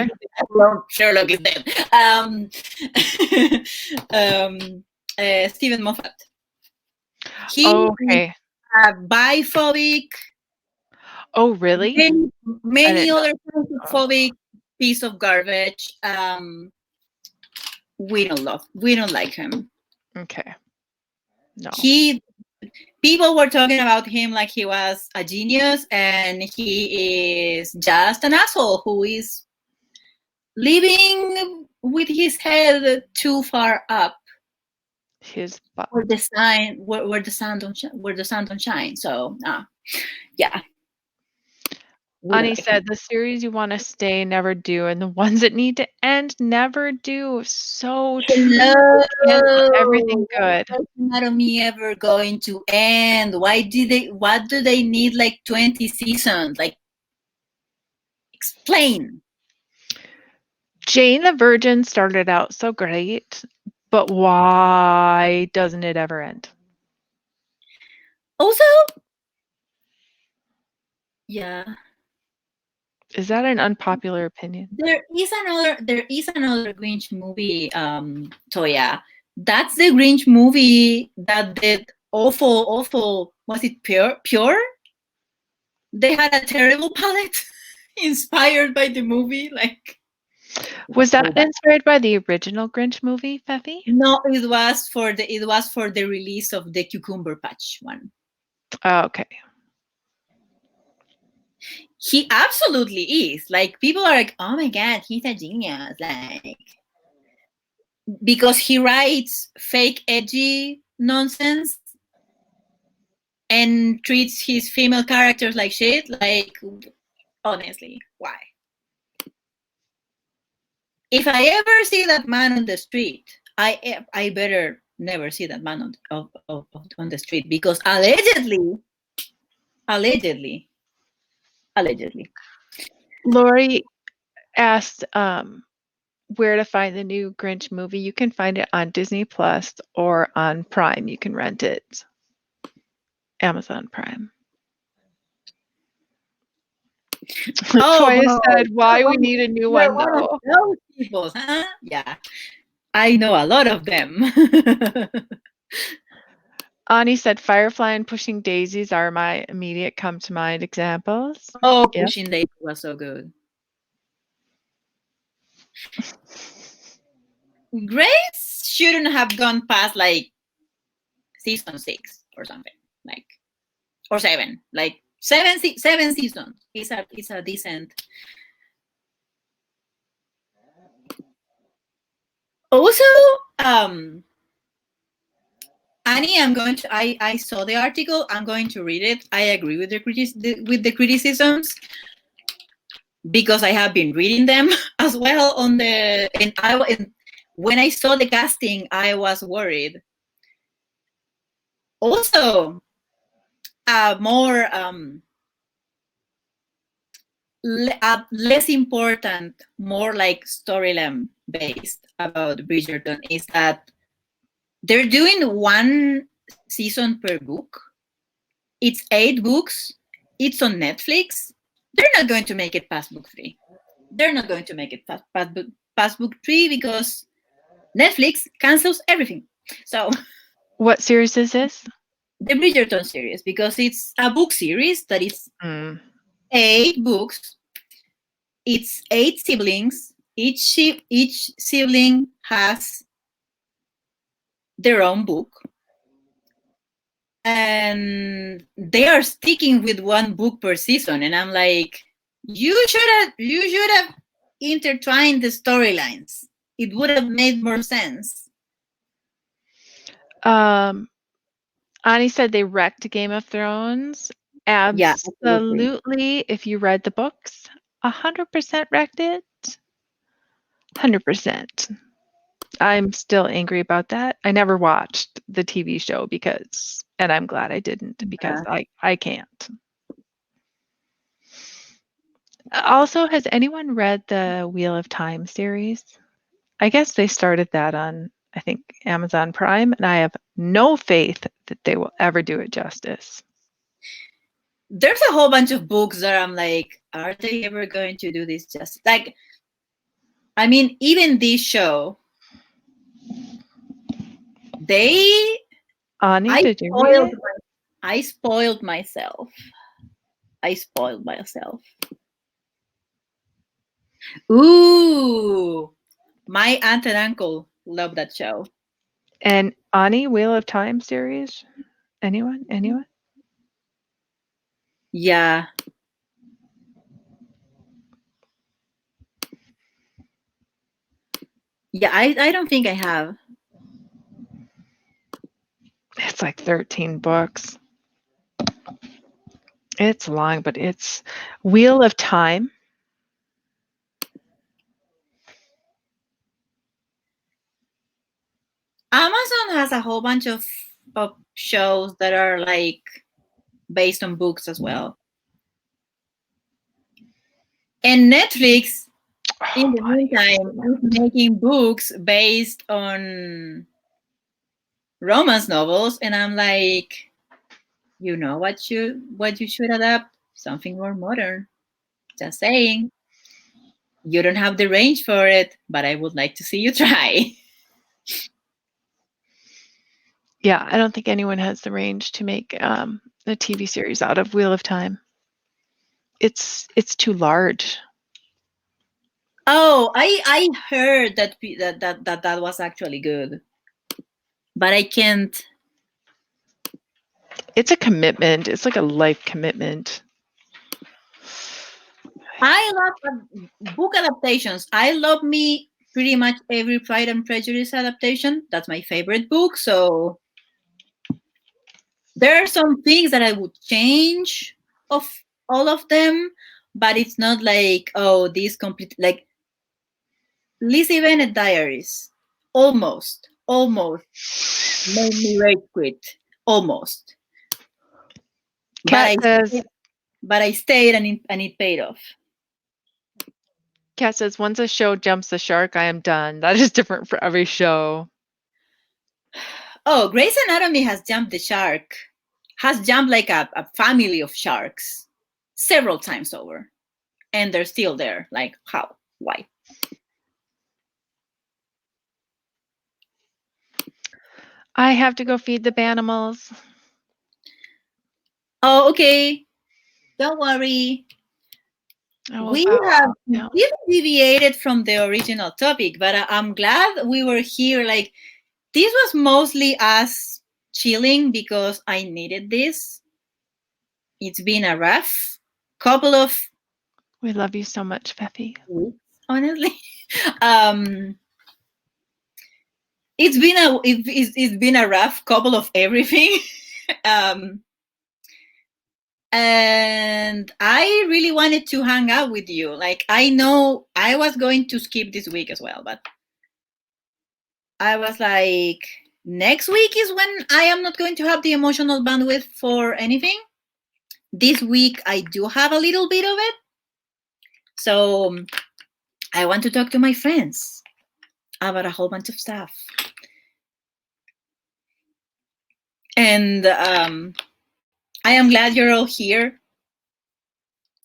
Sherlock is dead. Stephen Moffat. He Okay. biphobic. Oh, really? Many know. other kinds of phobic piece of garbage. We don't like him. Okay. No. People were talking about him like he was a genius, and he is just an asshole who is living with his head too far up. His butt. Where the sun don't shine. So yeah. Ani said the series you want to stay never do, and the ones that need to end never do. So true. Cancel everything good. Why is Anatomy ever going to end? What do they need like 20 seasons? Like, explain. Jane the Virgin started out so great, but why doesn't it ever end? Also, yeah. Is that an unpopular opinion? There is another Grinch movie, Toya. That's the Grinch movie that did awful. Was it Pure? They had a terrible palette inspired by the movie. Like, was that inspired by the original Grinch movie, Feffy? No, it was for the release of the Cucumber Patch one. Oh, okay. He absolutely is. Like, people are like, oh my god, he's a genius. Like, because he writes fake edgy nonsense and treats his female characters like shit. Like, honestly, why? If I ever see that man on the street, I better never see that man on the street, because allegedly, Lori asked where to find the new Grinch movie. You can find it on Disney Plus or on Prime. You can rent it. Amazon Prime. Toya said, why we need a new one, though. Those people, huh? Yeah, I know a lot of them. Ani said, Firefly and Pushing Daisies are my immediate come to mind examples. Oh, yep. Pushing Daisies was so good. Grace shouldn't have gone past like season 6 or something, like, or 7, like seven seasons. It's a decent. Also, Annie, I saw the article. I'm going to read it. I agree with the criticisms, because I have been reading them as well when I saw the casting, I was worried. Also, more less important, more like storyline based about Bridgerton is that they're doing 1 season per book. It's 8 books. It's on Netflix. They're not going to make it past book 3. They're not going to make it past book 3 because Netflix cancels everything. So, what series is this? The Bridgerton series, because it's a book series that is 8 books. It's 8 siblings. Each sibling has their own book, and they are sticking with 1 book per season. And I'm like, you should have intertwined the storylines. It would have made more sense. Ani said they wrecked Game of Thrones. Absolutely. If you read the books, 100% wrecked it. 100%. I'm still angry about that. I never watched the TV show and I'm glad I didn't, because I can't. Also, has anyone read the Wheel of Time series? I guess they started that on, I think, Amazon Prime, and I have no faith that they will ever do it justice. There's a whole bunch of books that I'm like, are they ever going to do this justice? Like, I mean, even this show, Ani, did you read it? I spoiled myself. Ooh, my aunt and uncle love that show. And Ani, Wheel of Time series? Anyone? Yeah. Yeah, I don't think I have. It's like 13 books. It's long, but it's Wheel of Time. Amazon has a whole bunch of shows that are like based on books as well. And Netflix, in the meantime, is making books based on romance novels, and I'm like, you know what you should adapt? Something more modern. Just saying. You don't have the range for it, but I would like to see you try. Yeah, I don't think anyone has the range to make a TV series out of Wheel of Time. It's too large. Oh, I heard that was actually good, but I can't. It's a commitment. It's like a life commitment. I love book adaptations. I love me pretty much every Pride and Prejudice adaptation. That's my favorite book. So there are some things that I would change of all of them, but it's not like, oh, this complete, like Lizzie Bennet Diaries, almost made me rage quit. Almost. Kat says, But I stayed and it paid off. Kat says, once a show jumps the shark, I am done. That is different for every show. Oh, Grey's Anatomy has jumped the shark. Has jumped like a family of sharks several times over. And they're still there. Like, how? Why? I have to go feed the banimals. Oh, okay. Don't worry. We have deviated from the original topic, but I'm glad we were here. Like, this was mostly us chilling because I needed this. It's been a rough couple of. We love you so much, Fefy. Weeks, honestly. It's been a rough couple of everything. And I really wanted to hang out with you. Like, I know I was going to skip this week as well, but I was like, next week is when I am not going to have the emotional bandwidth for anything. This week I do have a little bit of it. So I want to talk to my friends about a whole bunch of stuff. And I am glad you're all here.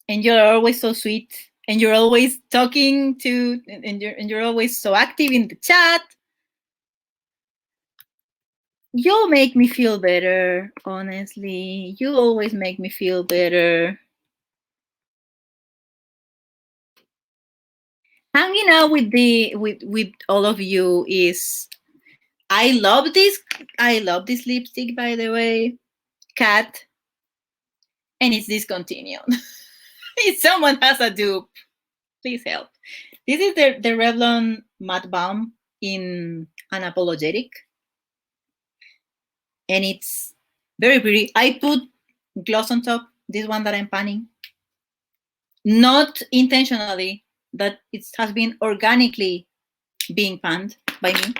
And you're always so sweet. And you're always talking to, and you're always so active in the chat. You'll make me feel better, honestly. You always make me feel better. Hanging out with all of you is, I love this lipstick, by the way, Cat, and it's discontinued. If someone has a dupe, please help. This is the Revlon Matte Balm in Unapologetic, and it's very pretty. I put gloss on top, this one that I'm panning, not intentionally, that it has been organically being panned by me.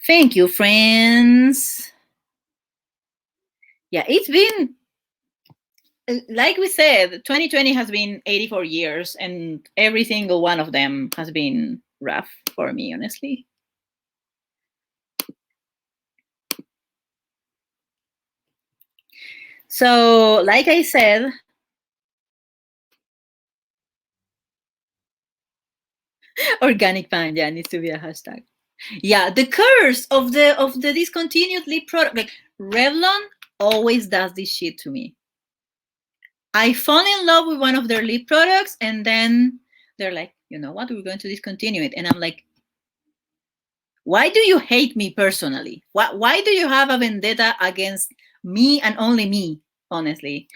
Thank you, friends. Yeah, it's been, like we said, 2020 has been 84 years, and every single one of them has been rough for me, honestly. So, like I said, organic pan, yeah, needs to be a hashtag. Yeah, the curse of the discontinued lip product. Like, Revlon always does this shit to me. I fall in love with one of their lip products, and then they're like, you know what, we're going to discontinue it. And I'm like, why do you hate me personally? Why do you have a vendetta against me and only me, honestly?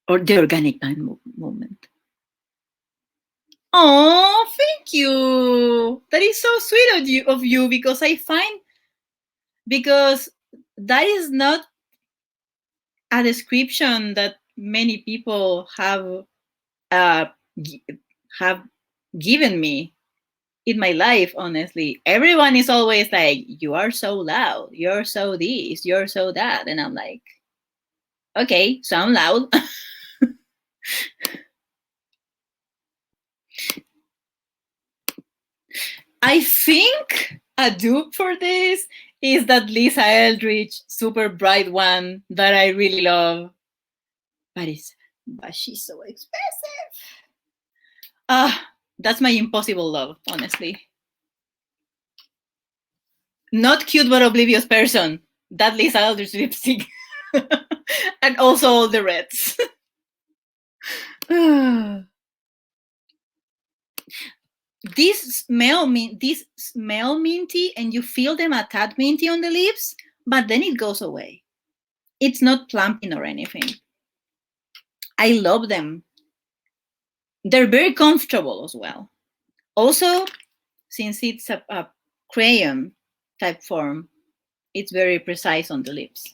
Or the organic pan movement. Oh, thank you. That is so sweet of you, because because that is not a description that many people have given me in my life, honestly. Everyone is always like, you are so loud, you're so this, you're so that. And I'm like, okay, so I'm loud. I think a dupe for this is that Lisa Eldridge super bright one that I really love. But she's so expensive. That's my impossible love, honestly. Not cute but oblivious person. That Lisa Eldridge lipstick. And also all the reds. These smell minty, and you feel them a tad minty on the lips, but then it goes away. It's not plumping or anything. I love them. They're very comfortable as well. Also, since it's a crayon type form, it's very precise on the lips.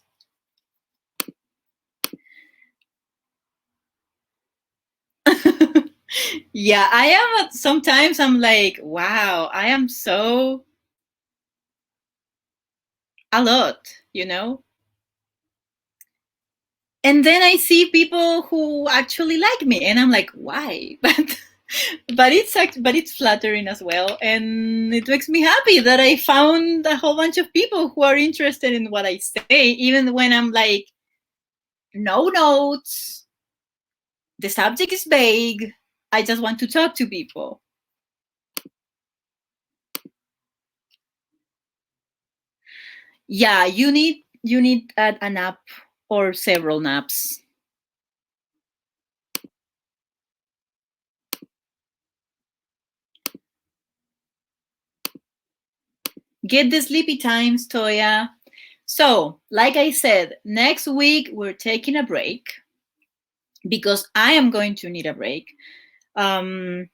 Yeah, I am. Sometimes I'm like, wow, I am so a lot, you know? And then I see people who actually like me, and I'm like, why? But it's flattering as well, and it makes me happy that I found a whole bunch of people who are interested in what I say, even when I'm like, no notes, the subject is vague, I just want to talk to people. Yeah, you need a nap or several naps. Get the sleepy times, Toya. So, like I said, next week we're taking a break because I am going to need a break. The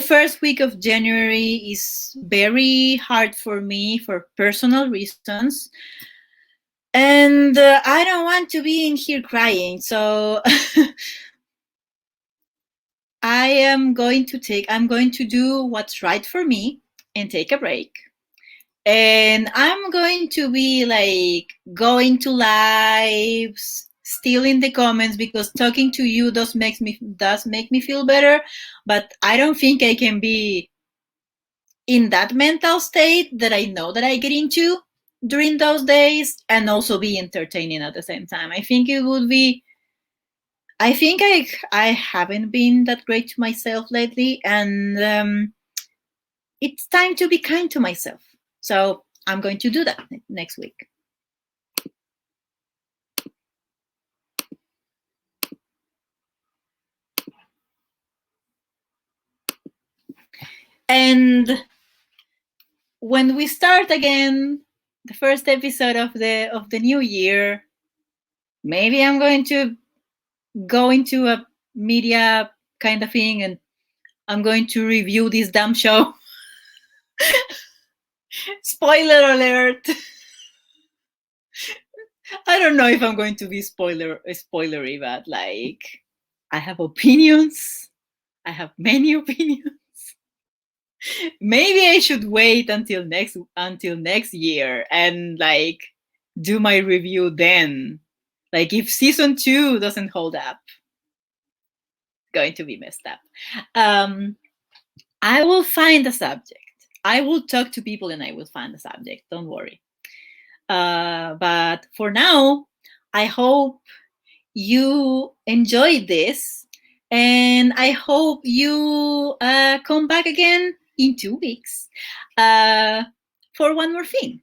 first week of January is very hard for me for personal reasons. And I don't want to be in here crying. So I'm going to do what's right for me and take a break. And I'm going to be like going to lives, still in the comments, because talking to you does make me feel better. But I don't think I can be in that mental state that I know that I get into during those days and also be entertaining at the same time. I think it would be. I think I haven't been that great to myself lately, and it's time to be kind to myself. So I'm going to do that next week. And when we start again, the first episode of the new year, maybe I'm going to go into a media kind of thing, and I'm going to review this damn show. Spoiler alert. I don't know if I'm going to be spoilery, but like, I have opinions. I have many opinions. Maybe I should wait until next year and like do my review then. Like if season 2 doesn't hold up, it's going to be messed up. I will find a subject. I will talk to people and I will find a subject. Don't worry. But for now, I hope you enjoyed this, and I hope you come back again in 2 weeks for one more thing.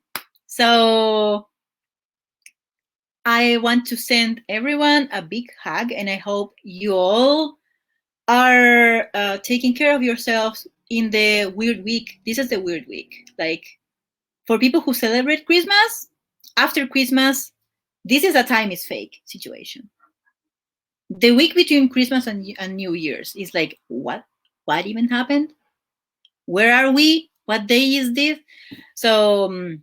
So I want to send everyone a big hug, and I hope you all are taking care of yourselves in the weird week. This is the weird week. Like, for people who celebrate Christmas, after Christmas, this is a time is fake situation. The week between Christmas and New Year's is like, what even happened? Where are we? What day is this? So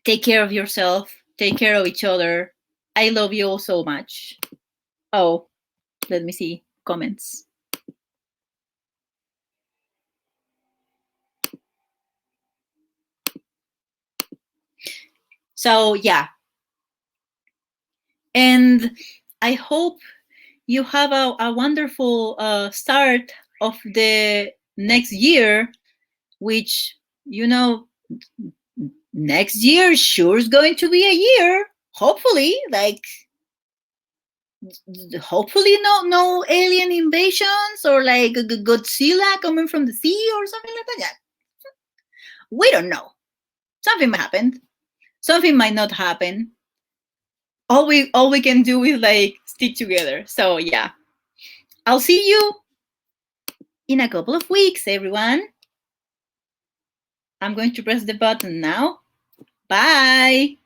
take care of yourself. Take care of each other. I love you all so much. Oh, let me see comments. So yeah. And I hope you have a wonderful start of the next year, which, you know, next year sure is going to be a year. Hopefully, like, hopefully no alien invasions or like Godzilla coming from the sea or something like that. Yeah. We don't know. Something might happen. Something might not happen. All we can do is like stick together. So yeah. I'll see you in a couple of weeks, everyone. I'm going to press the button now. Bye.